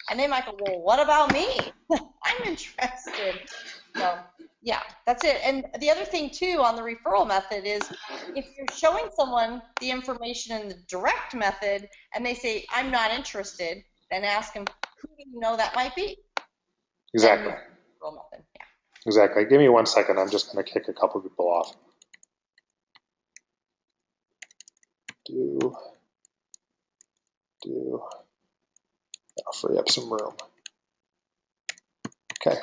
And they might go, well, what about me? I'm interested. So yeah, that's it. And the other thing too on the referral method is if you're showing someone the information in the direct method and they say, I'm not interested, then ask them, who do you know that might be? Exactly. Referral method. Yeah. Exactly. Give me 1 second. I'm just going to kick a couple people off. I'll free up some room. Okay.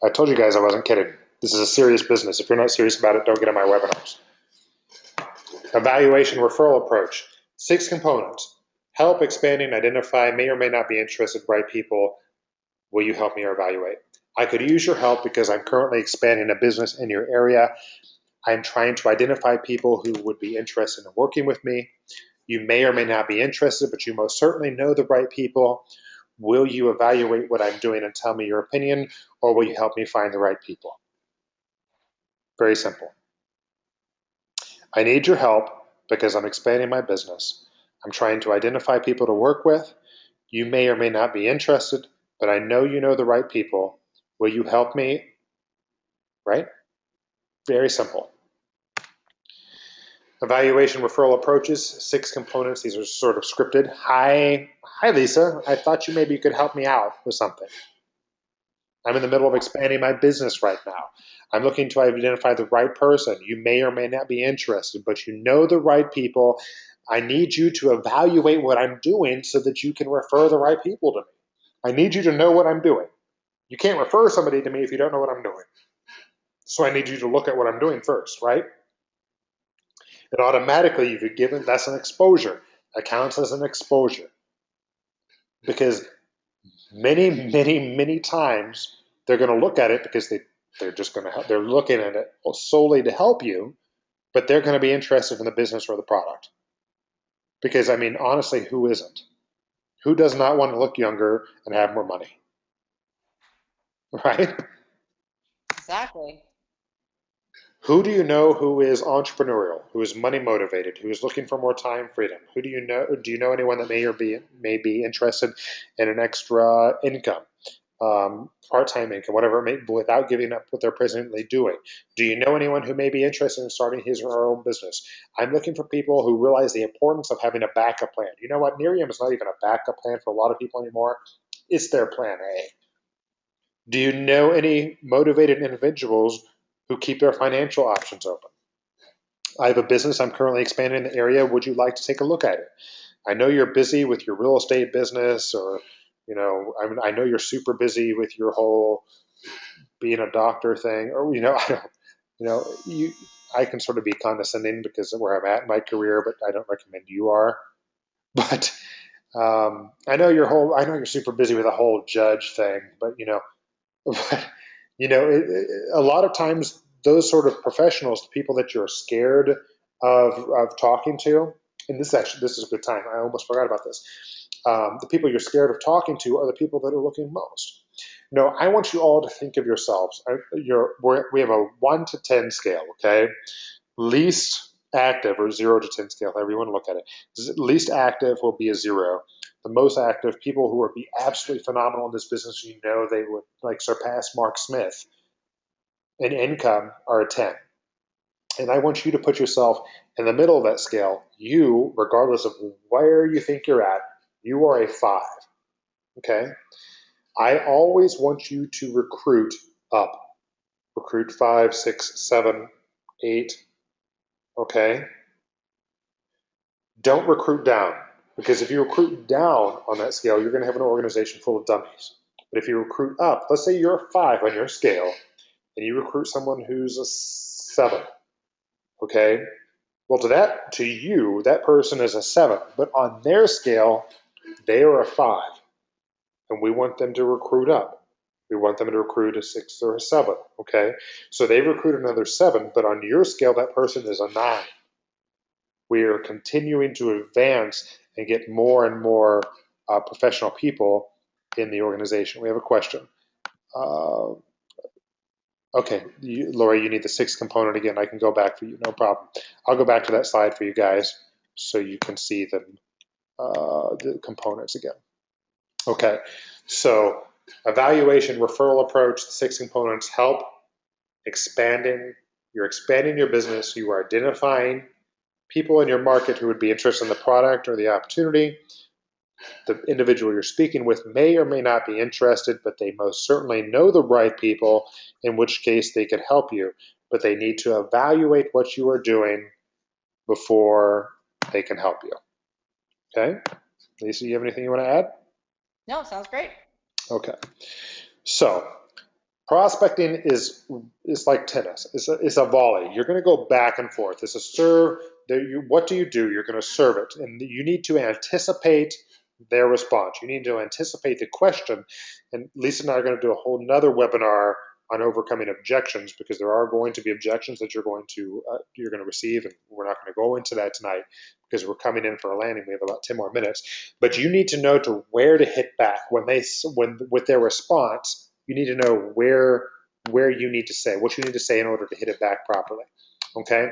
I told you guys I wasn't kidding. This is a serious business. If you're not serious about it, don't get on my webinars. Evaluation referral approach. 6 components. Help, expanding, identify, may or may not be interested, right people. Will you help me or evaluate? I could use your help because I'm currently expanding a business in your area. I'm trying to identify people who would be interested in working with me. You may or may not be interested, but you most certainly know the right people. Will you evaluate what I'm doing and tell me your opinion, or will you help me find the right people? Very simple. I need your help because I'm expanding my business. I'm trying to identify people to work with. You may or may not be interested, but I know you know the right people. Will you help me? Right? Very simple. Evaluation referral approaches, 6 components. These are sort of scripted. Hi, Lisa. I thought maybe you could help me out with something. I'm in the middle of expanding my business right now. I'm looking to identify the right person. You may or may not be interested, but you know the right people. I need you to evaluate what I'm doing so that you can refer the right people to me. I need you to know what I'm doing. You can't refer somebody to me if you don't know what I'm doing. So I need you to look at what I'm doing first, right? And automatically, if you're given, that's an exposure. That counts as an exposure. Because many times they're going to look at it because they're just going to, they're looking at it solely to help you, but they're going to be interested in the business or the product. Because, I mean, honestly, who isn't? Who does not want to look younger and have more money? Right? Exactly. Who do you know who is entrepreneurial, who is money motivated, who is looking for more time freedom? Who do you know? Do you know anyone that may be interested in an extra income, part-time income, whatever it may be, without giving up what they're presently doing? Do you know anyone who may be interested in starting his or her own business? I'm looking for people who realize the importance of having a backup plan. You know what? Nerium is not even a backup plan for a lot of people anymore. It's their plan A. Do you know any motivated individuals who keep their financial options open? I have a business I'm currently expanding in the area. Would you like to take a look at it? I know you're busy with your real estate business, or I know you're super busy with your whole being a doctor thing, or I don't, you. I can sort of be condescending because of where I'm at in my career, but I don't recommend you are. But I know you're super busy with the whole judge thing, but but, a lot of times those sort of professionals, the people that you're scared of talking to, and this is a good time. I almost forgot about this. The people you're scared of talking to are the people that are looking most. No, I want you all to think of yourselves. We have a 1 to 10 scale, okay? Least active, or 0 to 10 scale, however you want to look at it. Least active will be a 0. The most active people who would be absolutely phenomenal in this business, they would like surpass Mark Smith in income, are a 10. And I want you to put yourself in the middle of that scale. You, regardless of where you think you're at, you are a 5. Okay? I always want you to recruit up. Recruit 5, 6, 7, 8. Okay? Don't recruit down, because if you recruit down on that scale, you're going to have an organization full of dummies. But if you recruit up, let's say you're a 5 on your scale, and you recruit someone who's a 7, okay? Well, to you, that person is a 7, but on their scale, they are a 5, and we want them to recruit up. We want them to recruit a 6 or a 7, okay? So they recruit another 7, but on your scale, that person is a 9. We are continuing to advance and get more and more professional people in the organization. We have a question. Uh, okay, Lori, you need the 6th component again. I can go back for you, no problem. I'll go back to that slide for you guys so you can see the components again. Okay, so evaluation, referral approach, the 6 components help expanding. You're expanding your business. You are identifying people in your market who would be interested in the product or the opportunity. The individual you're speaking with may or may not be interested, but they most certainly know the right people, in which case they could help you. But they need to evaluate what you are doing before they can help you. Okay? Lisa, you have anything you want to add? No, sounds great. Okay. So, Prospecting is like tennis. It's a volley. You're going to go back and forth. It's a serve. What do? You're going to serve it, and you need to anticipate their response. You need to anticipate the question. And Lisa and I are going to do a whole nother webinar on overcoming objections, because there are going to be objections that you're going to receive, and we're not going to go into that tonight because we're coming in for a landing. We have about 10 more minutes, but you need to know where to hit back when with their response. You need to know where you need to say, what you need to say in order to hit it back properly. Okay?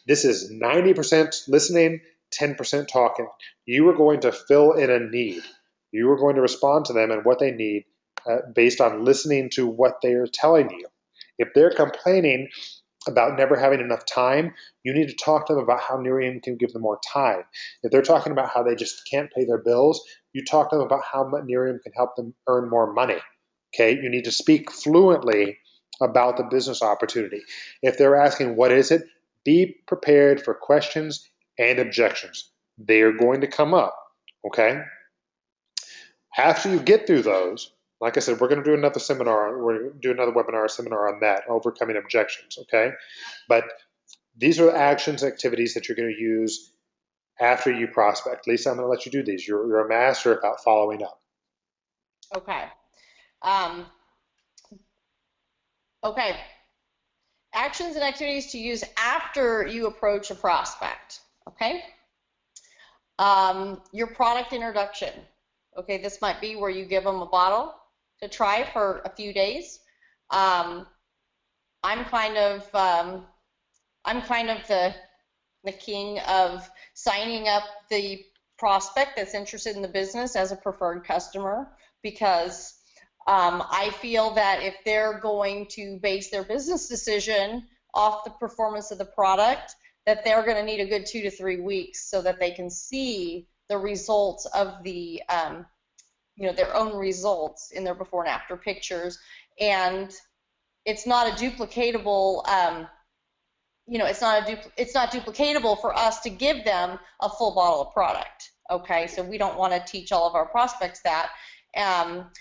This is 90% listening, 10% talking. You are going to fill in a need. You are going to respond to them and what they need based on listening to what they are telling you. If they're complaining about never having enough time, you need to talk to them about how Nerium can give them more time. If they're talking about how they just can't pay their bills, you talk to them about how Nerium can help them earn more money. Okay, you need to speak fluently about the business opportunity. If they're asking, what is it? Be prepared for questions and objections. They are going to come up, okay? After you get through those, like I said, we're going to do another seminar. We're going to do another webinar seminar on that, overcoming objections, okay? But these are the actions, activities that you're going to use after you prospect. Lisa, I'm going to let you do these. You're a master about following up. Okay. Okay. Actions and activities to use after you approach a prospect. Okay. Your product introduction. Okay, this might be where you give them a bottle to try for a few days. I'm kind of the king of signing up the prospect that's interested in the business as a preferred customer, because I feel that if they're going to base their business decision off the performance of the product, that they're going to need a good 2 to 3 weeks so that they can see the results of the, their own results in their before and after pictures. And it's not a duplicatable, it's not duplicatable for us to give them a full bottle of product. Okay, so we don't want to teach all of our prospects that.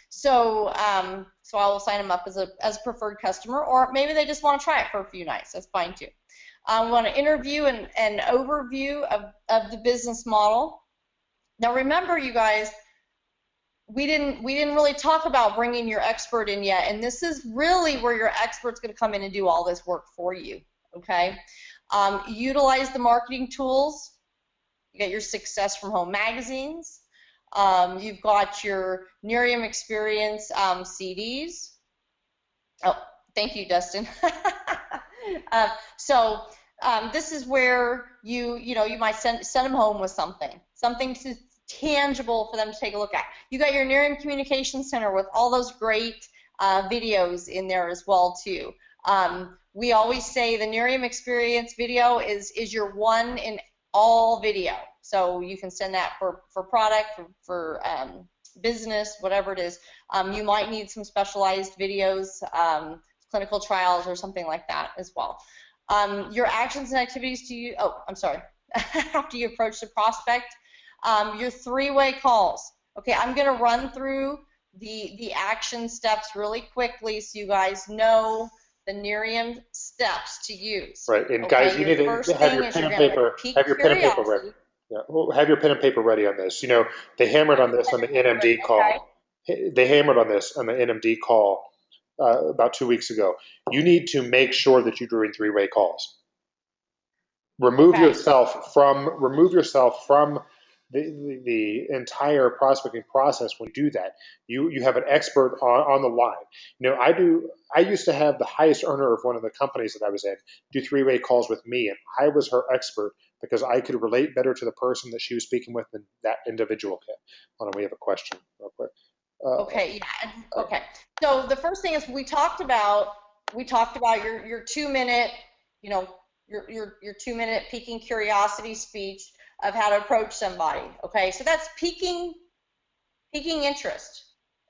So I will sign them up as a preferred customer, or maybe they just want to try it for a few nights. That's fine too. I want to interview an overview of the business model. Now remember, you guys, we didn't really talk about bringing your expert in yet, and this is really where your expert's going to come in and do all this work for you. Okay, utilize the marketing tools. You get your Success from Home magazines. You've got your Nerium Experience CDs. Oh, thank you, Dustin. This is where you might send them home with something tangible for them to take a look at. You got your Nerium Communication Center with all those great videos in there as well too. We always say the Nerium Experience video is your one in all video. So you can send that for product, for business, whatever it is. You might need some specialized videos, clinical trials or something like that as well. Your actions and activities after you approach the prospect, your 3-way calls. Okay, I'm going to run through the action steps really quickly so you guys know the Nerium steps to use. Right, and okay, guys, you need to have your pen and paper. Have your pen and paper ready. Yeah, well, have your pen and paper ready on this. They hammered on this on the NMD call. They hammered on this on the NMD call about 2 weeks ago. You need to make sure that you're doing 3-way calls. Remove yourself from the entire prospecting process when you do that. You have an expert on the line. I used to have the highest earner of one of the companies that I was in do 3-way calls with me, and I was her expert because I could relate better to the person that she was speaking with than that individual could. Hold on, we have a question real quick. Okay. So the first thing is we talked about your 2-minute, your 2-minute piquing curiosity speech of how to approach somebody. Okay, so that's piquing interest.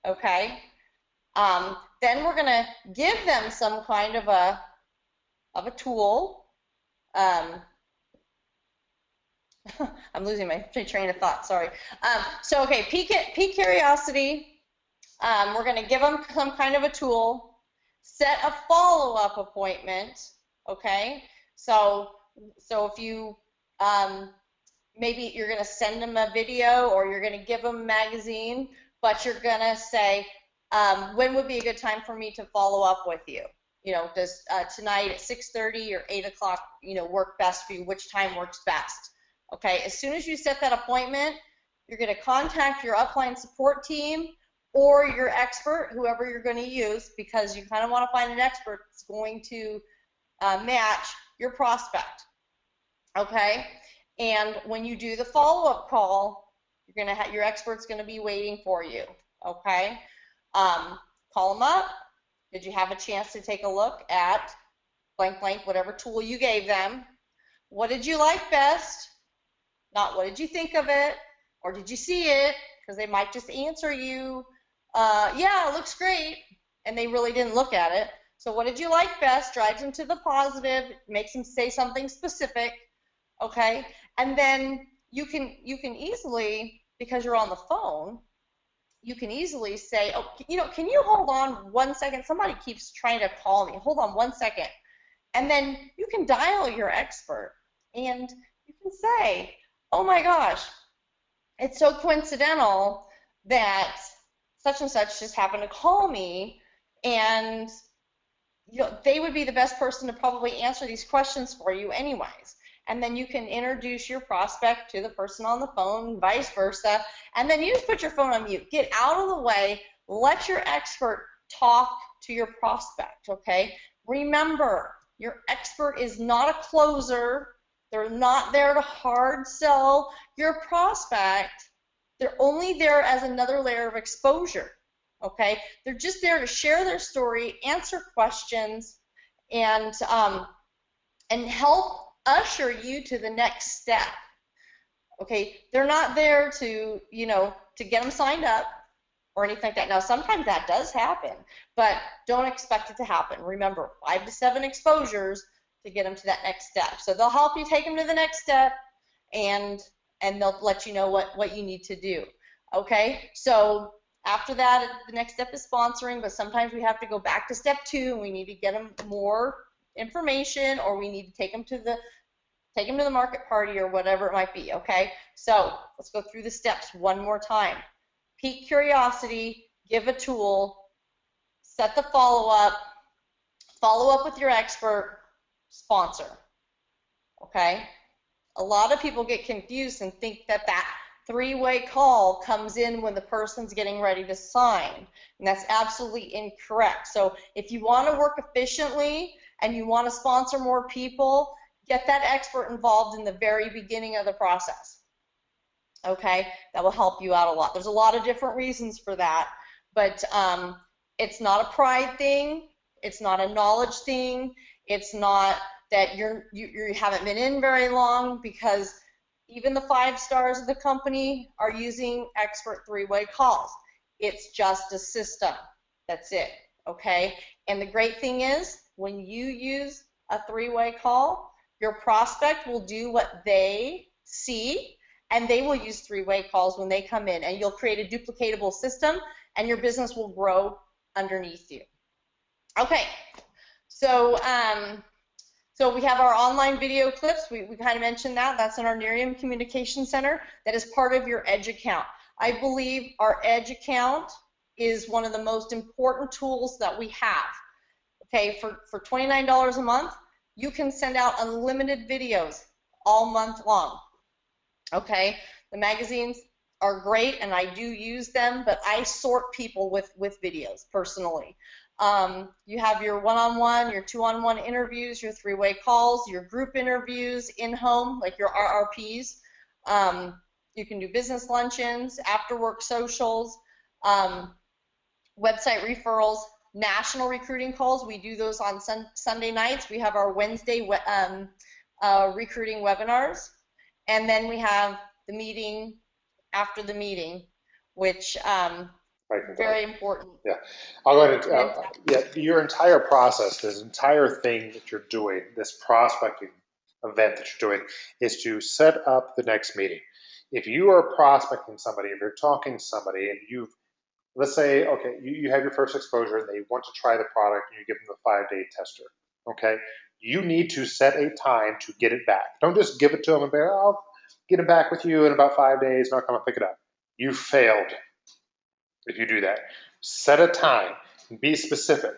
Okay, then we're gonna give them some kind of a tool. I'm losing my train of thought. Sorry. Pique curiosity. We're gonna give them some kind of a tool. Set a follow-up appointment, okay? So if you maybe you're going to send them a video or you're going to give them a magazine, but you're going to say, when would be a good time for me to follow up with you? Does tonight at 6:30 or 8 o'clock, work best for you? Which time works best? Okay, as soon as you set that appointment, you're going to contact your upline support team or your expert, whoever you're going to use, because you kind of want to find an expert that's going to match your prospect. Okay, and when you do the follow-up call, you're going to have your expert's going to be waiting for you. Okay, call them up. Did you have a chance to take a look at blank blank, whatever tool you gave them? What did you like best? Not what did you think of it, or did you see it? Because they might just answer you, yeah, it looks great, and they really didn't look at it. So what did you like best? Drives them to the positive, makes them say something specific, okay? And then you can easily, because you're on the phone, you can easily say, oh, can you hold on 1 second? Somebody keeps trying to call me. Hold on 1 second. And then you can dial your expert and you can say, oh my gosh, it's so coincidental that such and such just happened to call me, and they would be the best person to probably answer these questions for you anyways. And then you can introduce your prospect to the person on the phone, vice versa, and then you just put your phone on mute. Get out of the way, let your expert talk to your prospect, okay? Remember, your expert is not a closer. They're not there to hard sell your prospect. They're only there as another layer of exposure, okay? They're just there to share their story, answer questions, and help usher you to the next step, okay? They're not there to, to get them signed up or anything like that. Now, sometimes that does happen, but don't expect it to happen. Remember, 5 to 7 exposures to get them to that next step. So they'll help you take them to the next step, and they'll let you know what you need to do, okay? So after that, the next step is sponsoring, but sometimes we have to go back to step 2, and we need to get them more information, or we need to take them to the market party or whatever it might be, okay? So let's go through the steps one more time. Pique curiosity, give a tool, set the follow up with your expert, sponsor, okay? A lot of people get confused and think that 3-way call comes in when the person's getting ready to sign, and that's absolutely incorrect. So if you want to work efficiently and you want to sponsor more people, get that expert involved in the very beginning of the process, okay? That will help you out a lot. There's a lot of different reasons for that, but it's not a pride thing. It's not a knowledge thing. It's not that you haven't been in very long, because even the 5 stars of the company are using expert 3-way calls. It's just a system. That's it, okay? And the great thing is, when you use a 3-way call, your prospect will do what they see, and they will use 3-way calls when they come in, and you'll create a duplicatable system, and your business will grow underneath you. Okay, so we have our online video clips. We kind of mentioned that. That's in our Nerium Communication Center. That is part of your Edge account. I believe our Edge account is one of the most important tools that we have. Okay, for $29 a month, you can send out unlimited videos all month long. Okay, the magazines are great, and I do use them, but I sort people with videos personally. You have your one-on-one, your two-on-one interviews, your 3-way calls, your group interviews in-home, like your RRPs. You can do business luncheons, after-work socials, website referrals, national recruiting calls. We do those on Sunday nights. We have our Wednesday recruiting webinars. And then we have the meeting after the meeting, which very important. Yeah, I'll go ahead and your entire process, this entire thing that you're doing, this prospecting event that you're doing, is to set up the next meeting. If you are prospecting somebody, if you're talking to somebody, and you've let's say, okay, you have your first exposure and they want to try the product and you give them the 5-day tester. Okay. You need to set a time to get it back. Don't just give it to them and be, oh, I'll get it back with you in about 5 days and I'll come and pick it up. You failed if you do that. Set a time. Be specific.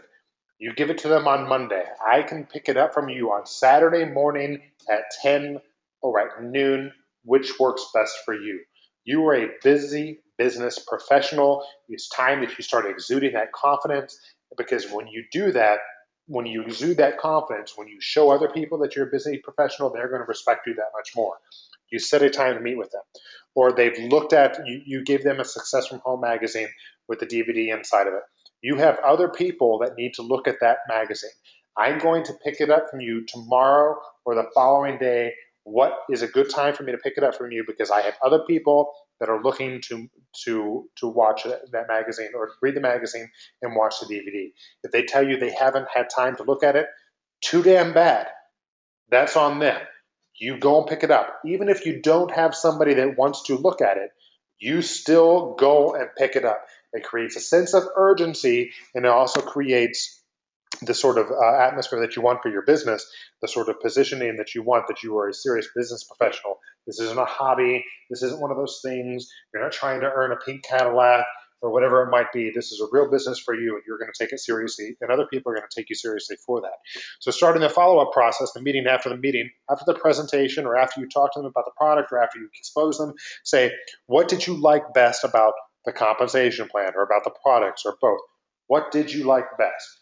You give it to them on Monday. I can pick it up from you on Saturday morning at 10 or at noon, which works best for you. You are a busy business professional. It's time that you start exuding that confidence, because when you do that, when you exude that confidence, when you show other people that you're a busy professional, they're going to respect you that much more. You set a time to meet with them. Or they've looked at, you gave them a Success from Home magazine with the DVD inside of it. You have other people that need to look at that magazine. I'm going to pick it up from you tomorrow or the following day. What is a good time for me to pick it up from you? Because I have other people that are looking to watch that magazine or read the magazine and watch the DVD. If they tell you they haven't had time to look at it, too damn bad. That's on them. You go and pick it up. Even if you don't have somebody that wants to look at it, you still go and pick it up. It creates a sense of urgency, and it also creates the sort of atmosphere that you want for your business, the sort of positioning that you want, that you are a serious business professional. This isn't a hobby. This isn't one of those things. You're not trying to earn a pink Cadillac or whatever it might be. This is a real business for you, and you're going to take it seriously, and other people are going to take you seriously for that. So starting the follow-up process, the meeting, after the presentation, or after you talk to them about the product, or after you expose them, say, what did you like best about the compensation plan, or about the products, or both? What did you like best?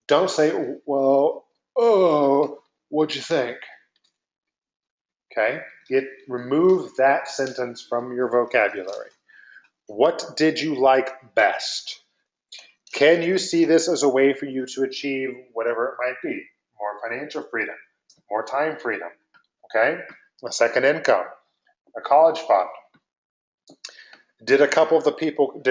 Don't say, well, oh, what'd you think? Okay? Remove that sentence from your vocabulary. What did you like best? Can you see this as a way for you to achieve whatever it might be? More financial freedom, more time freedom, okay? A second income, a college fund. Did a couple people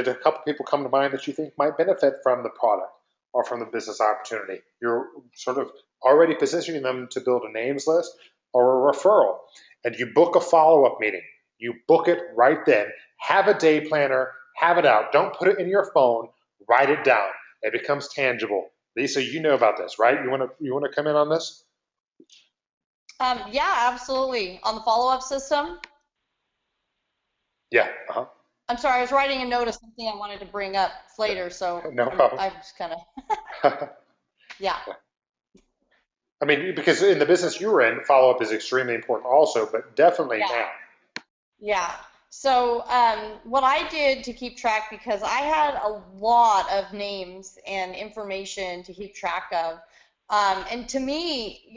come to mind that you think might benefit from the product or from the business opportunity? You're sort of already positioning them to build a names list or a referral, and you book a follow-up meeting. You book it right then. Have a day planner, have it out. Don't put it in your phone, write it down. It becomes tangible. Lisa, you know about this, right? You want to come in on this? Yeah, absolutely. On the follow-up system. Yeah. Uh-huh. I'm sorry, I was writing a note of something I wanted to bring up later, so No problem. I'm just kind of, yeah. I mean, because in the business you were in, follow-up is extremely important also, but definitely Yeah. now. Yeah. So what I did to keep track, because I had a lot of names and information to keep track of, and to me,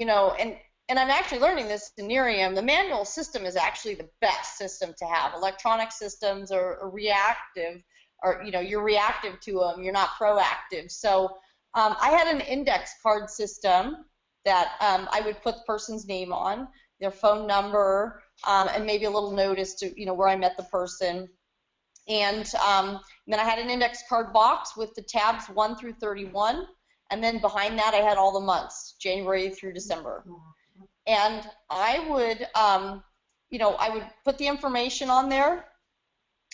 and I'm actually learning this in Nerium, the manual system is actually the best system to have. Electronic systems are reactive, or you're reactive to them, you're not proactive. So I had an index card system that I would put the person's name on, their phone number, and maybe a little notice to where I met the person. And then I had an index card box with the tabs 1 through 31, and then behind that I had all the months, January through December. And I would I would put the information on there,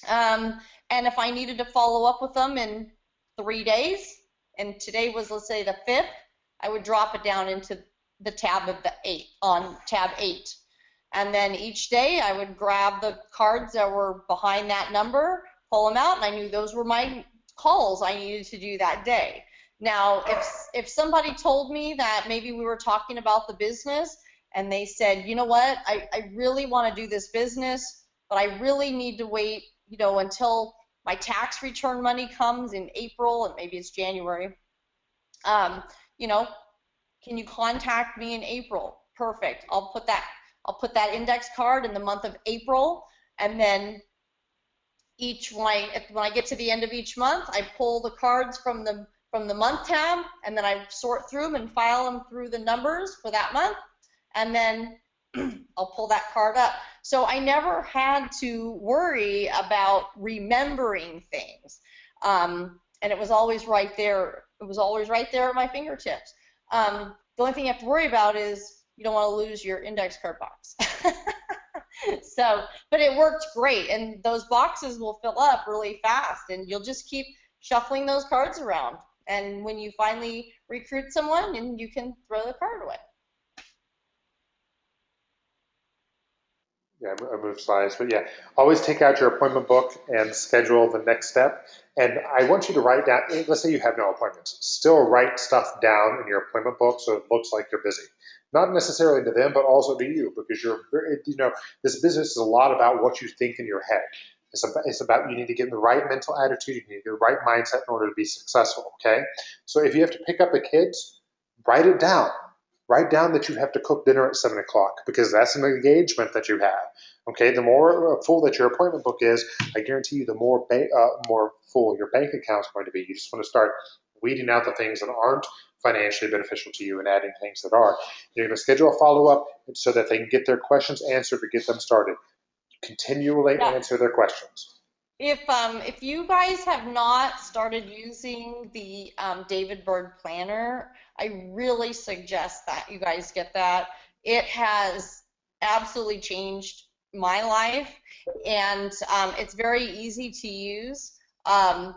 and if I needed to follow up with them in 3 days, and today was, let's say, the 5th, I would drop it down into the tab of the 8, on tab 8. And then each day I would grab the cards that were behind that number, pull them out, and I knew those were my calls I needed to do that day. Now, if somebody told me that maybe we were talking about the business and they said, you know what, I really want to do this business, but I really need to wait, until my tax return money comes in April, and maybe it's January, can you contact me in April? Perfect. I'll put that index card in the month of April, and then when I get to the end of each month, I pull the cards from the month tab, and then I sort through them and file them through the numbers for that month, and then I'll pull that card up. So I never had to worry about remembering things, and it was always right there. It was always right there at my fingertips. The only thing you have to worry about is you don't want to lose your index card box. So, but it worked great, and those boxes will fill up really fast, and you'll just keep shuffling those cards around. And when you finally recruit someone, and you can throw the card away. Yeah, I moved slides, but yeah, always take out your appointment book and schedule the next step. And I want you to write down, let's say you have no appointments, still write stuff down in your appointment book so it looks like you're busy. Not necessarily to them, but also to you, because this business is a lot about what you think in your head. It's about you need to get in the right mental attitude, you need to get the right mindset in order to be successful, okay? So if you have to pick up the kids, write it down. Write down that you have to cook dinner at 7 o'clock because that's an engagement that you have. Okay, the more full that your appointment book is, I guarantee you, the more full your bank account is going to be. You just want to start weeding out the things that aren't financially beneficial to you and adding things that are. You're going to schedule a follow up so that they can get their questions answered to get them started. Continually Yeah. answer their questions. If you guys have not started using the David Bird Planner, I really suggest that you guys get that. It has absolutely changed my life, and it's very easy to use. And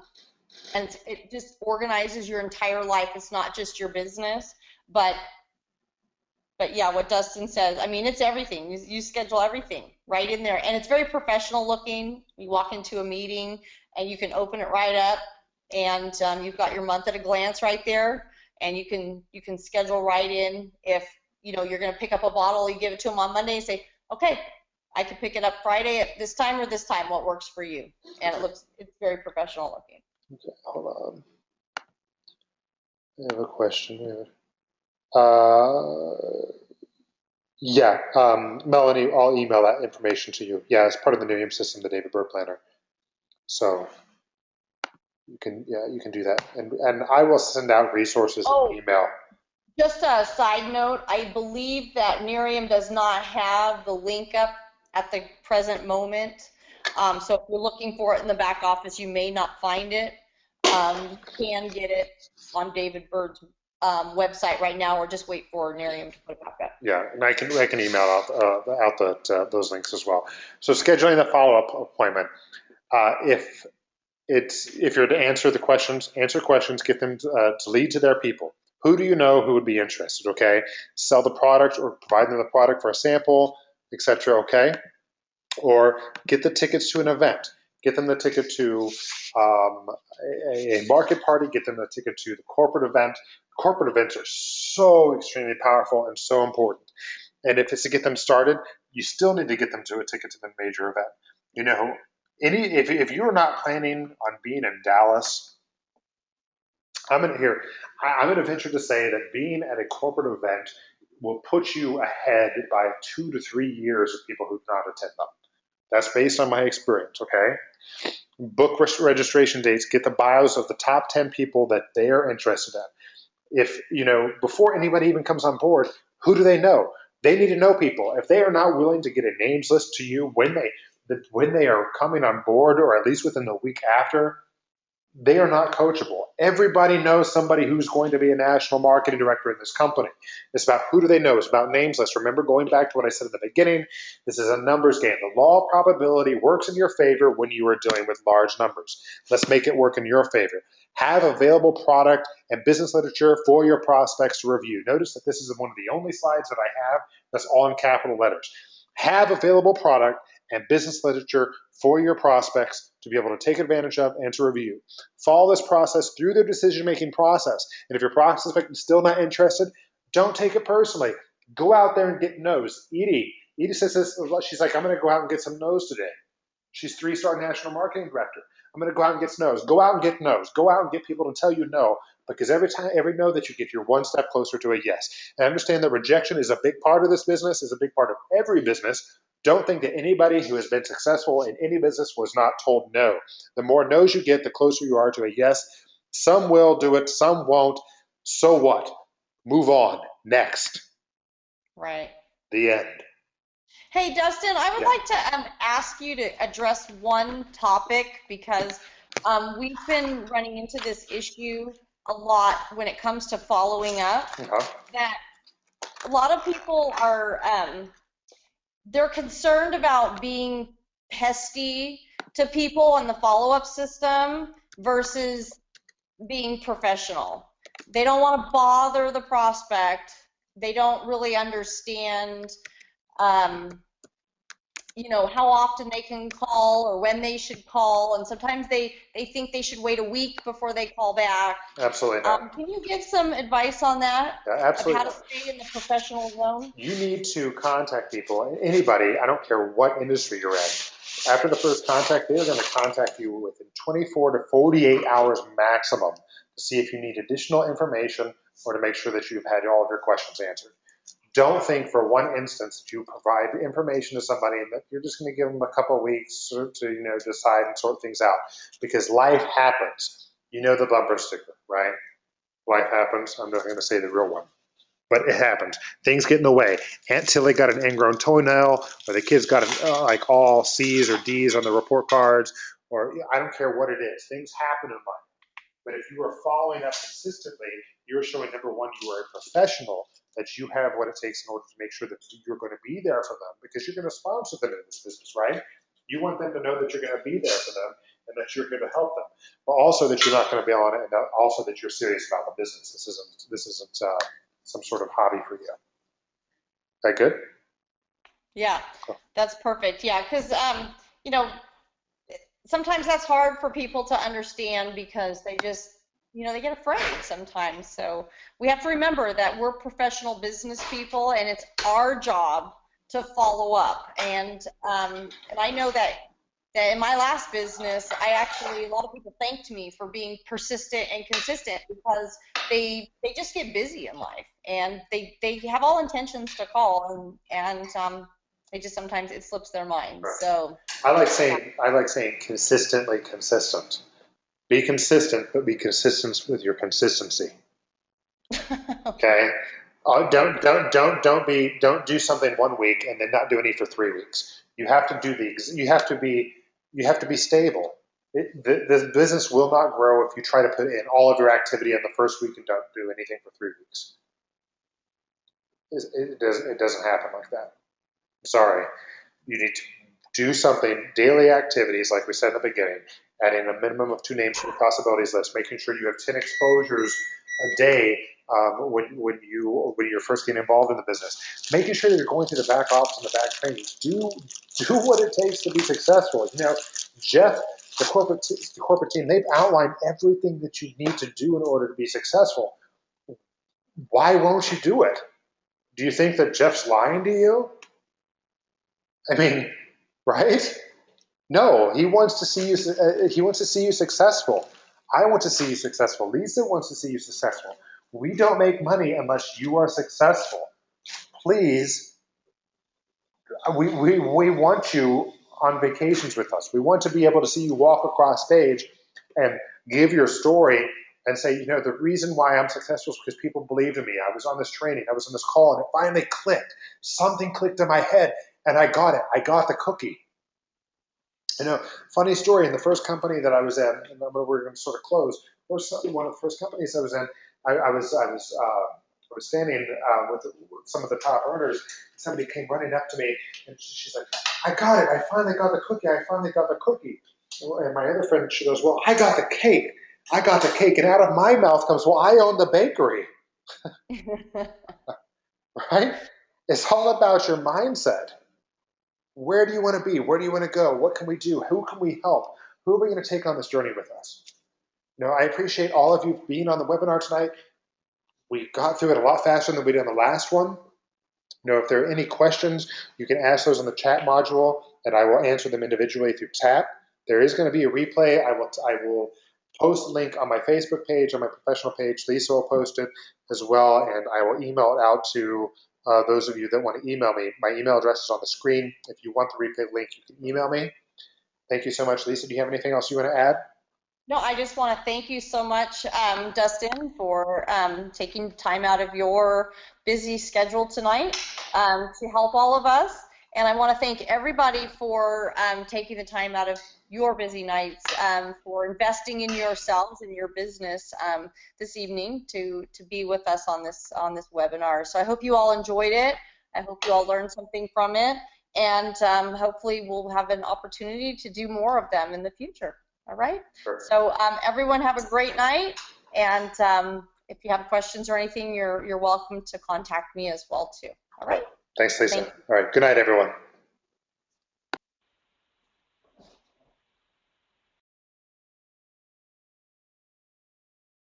it just organizes your entire life. It's not just your business, but yeah, what Dustin says, I mean, it's everything. You schedule everything right in there, and it's very professional looking. You walk into a meeting, and you can open it right up, and you've got your month at a glance right there, and you can schedule right in. If you're going to pick up a bottle, you give it to them on Monday and say, okay, I can pick it up Friday at this time or this time. What works for you? And it's very professional looking. Okay, hold on. I have a question. Yeah, Melanie, I'll email that information to you. Yeah, it's part of the Nerium system, the David Burr Planner. So you can do that, and I will send out resources in email. Just a side note, I believe that Nerium does not have the link up at the present moment. So if you're looking for it in the back office, you may not find it. You can get it on David Bird's website right now, or just wait for Nerium to put it back up. Yeah, and I can email out those links as well. So scheduling the follow-up appointment. If you're to answer questions, get them to lead to their people. Who do you know who would be interested? Okay, sell the product or provide them the product for a sample, etc. Okay, or get the tickets to an event. Get them the ticket to a market party. Get them the ticket to the corporate event. Corporate events are so extremely powerful and so important. And if it's to get them started, you still need to get them to a ticket to the major event. If you're not planning on being in Dallas, I'm going to venture to say that being at a corporate event will put you ahead by 2 to 3 years of people who do not attend them. That's based on my experience, okay? Book registration dates, get the bios of the top 10 people that they are interested in. If, before anybody even comes on board, who do they know? They need to know people. If they are not willing to get a names list to you when they are coming on board, or at least within the week after, they are not coachable. Everybody knows somebody who's going to be a national marketing director in this company. It's about who do they know. It's about names lists. Remember, going back to what I said at the beginning, this is a numbers game. The law of probability works in your favor when you are dealing with large numbers. Let's make it work in your favor. Have available product and business literature for your prospects to review. Notice that this is one of the only slides that I have that's all in capital letters. Have available product and business literature for your prospects to be able to take advantage of and to review. Follow this process through their decision-making process. And if your prospect is still not interested, don't take it personally. Go out there and get no's. Edie says this, she's like, I'm going to go out and get some no's today. She's 3-star national marketing director. I'm going to go out and get no's. Go out and get no's. Go out and get people to tell you no, because every no that you get, you're one step closer to a yes. And understand that rejection is a big part of this business, is a big part of every business. Don't think that anybody who has been successful in any business was not told no. The more no's you get, the closer you are to a yes. Some will do it, some won't. So what? Move on. Next. Right. The end. Hey, Dustin, I would like to ask you to address one topic, because we've been running into this issue a lot when it comes to following up. That a lot of people are they're concerned about being pesty to people in the follow-up system versus being professional. They don't want to bother the prospect. They don't really understand, um, how often they can call or when they should call. And sometimes they think they should wait a week before they call back. Absolutely not. Can you give some advice on that? Yeah, Of how absolutely to not. stay in the professional zone? You need to contact people, anybody, I don't care what industry you're in. After the first contact, they're going to contact you within 24 to 48 hours maximum to see if you need additional information or to make sure that you've had all of your questions answered. Don't think for one instance that you provide information to somebody and that you're just going to give them a couple of weeks to decide and sort things out, because life happens. You know the bumper sticker, right? Life happens. I'm not going to say the real one, but it happens. Things get in the way. Aunt Tilly got an ingrown toenail, or the kids got like all C's or D's on the report cards, or I don't care what it is. Things happen in life. But if you are following up consistently, you're showing, number one, you are a professional, that you have what it takes in order to make sure that you're going to be there for them, because you're going to sponsor them in this business, right? You want them to know that you're going to be there for them and that you're going to help them, but also that you're not going to bail on it, and also that you're serious about the business. This isn't some sort of hobby for you. Is that good? Yeah, that's perfect. Yeah, because you know, sometimes that's hard for people to understand because they just, they get afraid sometimes. So we have to remember that we're professional business people, and it's our job to follow up. And I know that in my last business, a lot of people thanked me for being persistent and consistent, because they just get busy in life, and they have all intentions to call, and they just sometimes it slips their minds. Right. So I like saying consistently consistent. Be consistent, but be consistent with your consistency. Okay. Don't do something 1 week and then not do any for 3 weeks. You have to do you have to be stable. The business will not grow if you try to put in all of your activity in the first week and don't do anything for 3 weeks. It doesn't happen like that. I'm sorry. You need to do something, daily activities, like we said in the beginning, adding a minimum of 2 names to the possibilities list, making sure you have 10 exposures a day when you're first getting involved in the business, making sure that you're going through the back office and the back trainings. Do what it takes to be successful. Jeff, the corporate team, they've outlined everything that you need to do in order to be successful. Why won't you do it? Do you think that Jeff's lying to you? I mean, right? No, he wants to see you. He wants to see you successful. I want to see you successful. Lisa wants to see you successful. We don't make money unless you are successful. Please, we want you on vacations with us. We want to be able to see you walk across stage and give your story and say, the reason why I'm successful is because people believed in me. I was on this training, I was on this call, and it finally clicked. Something clicked in my head, and I got it. I got the cookie. Funny story, in the first company that I was in, and we're going to sort of close, one of the first companies I was in, I was standing with some of the top earners. Somebody came running up to me, and she's like, I got it. I finally got the cookie. I finally got the cookie. And my other friend, she goes, well, I got the cake. I got the cake. And out of my mouth comes, well, I own the bakery. Right? It's all about your mindset. Where do you want to be? Where do you want to go? What can we do? Who can we help? Who are we going to take on this journey with us? I appreciate all of you being on the webinar tonight. We got through it a lot faster than we did on the last one. If there are any questions, you can ask those in the chat module, and I will answer them individually through chat. There is going to be a replay. I will post a link on my Facebook page, on my professional page. Lisa will post it as well, and I will email it out to those of you that want to email me. My email address is on the screen. If you want the replay link, you can email me. Thank you so much. Lisa, do you have anything else you want to add? No, I just want to thank you so much, Dustin, for taking time out of your busy schedule tonight to help all of us. And I want to thank everybody for taking the time out of your busy nights, for investing in yourselves and your business this evening to be with us on this webinar. So I hope you all enjoyed it. I hope you all learned something from it. and hopefully we'll have an opportunity to do more of them in the future. All right. Sure. So everyone have a great night, and if you have questions or anything, you're welcome to contact me as well too. All right. Thanks, Lisa. Thank you. All right. Good night, everyone.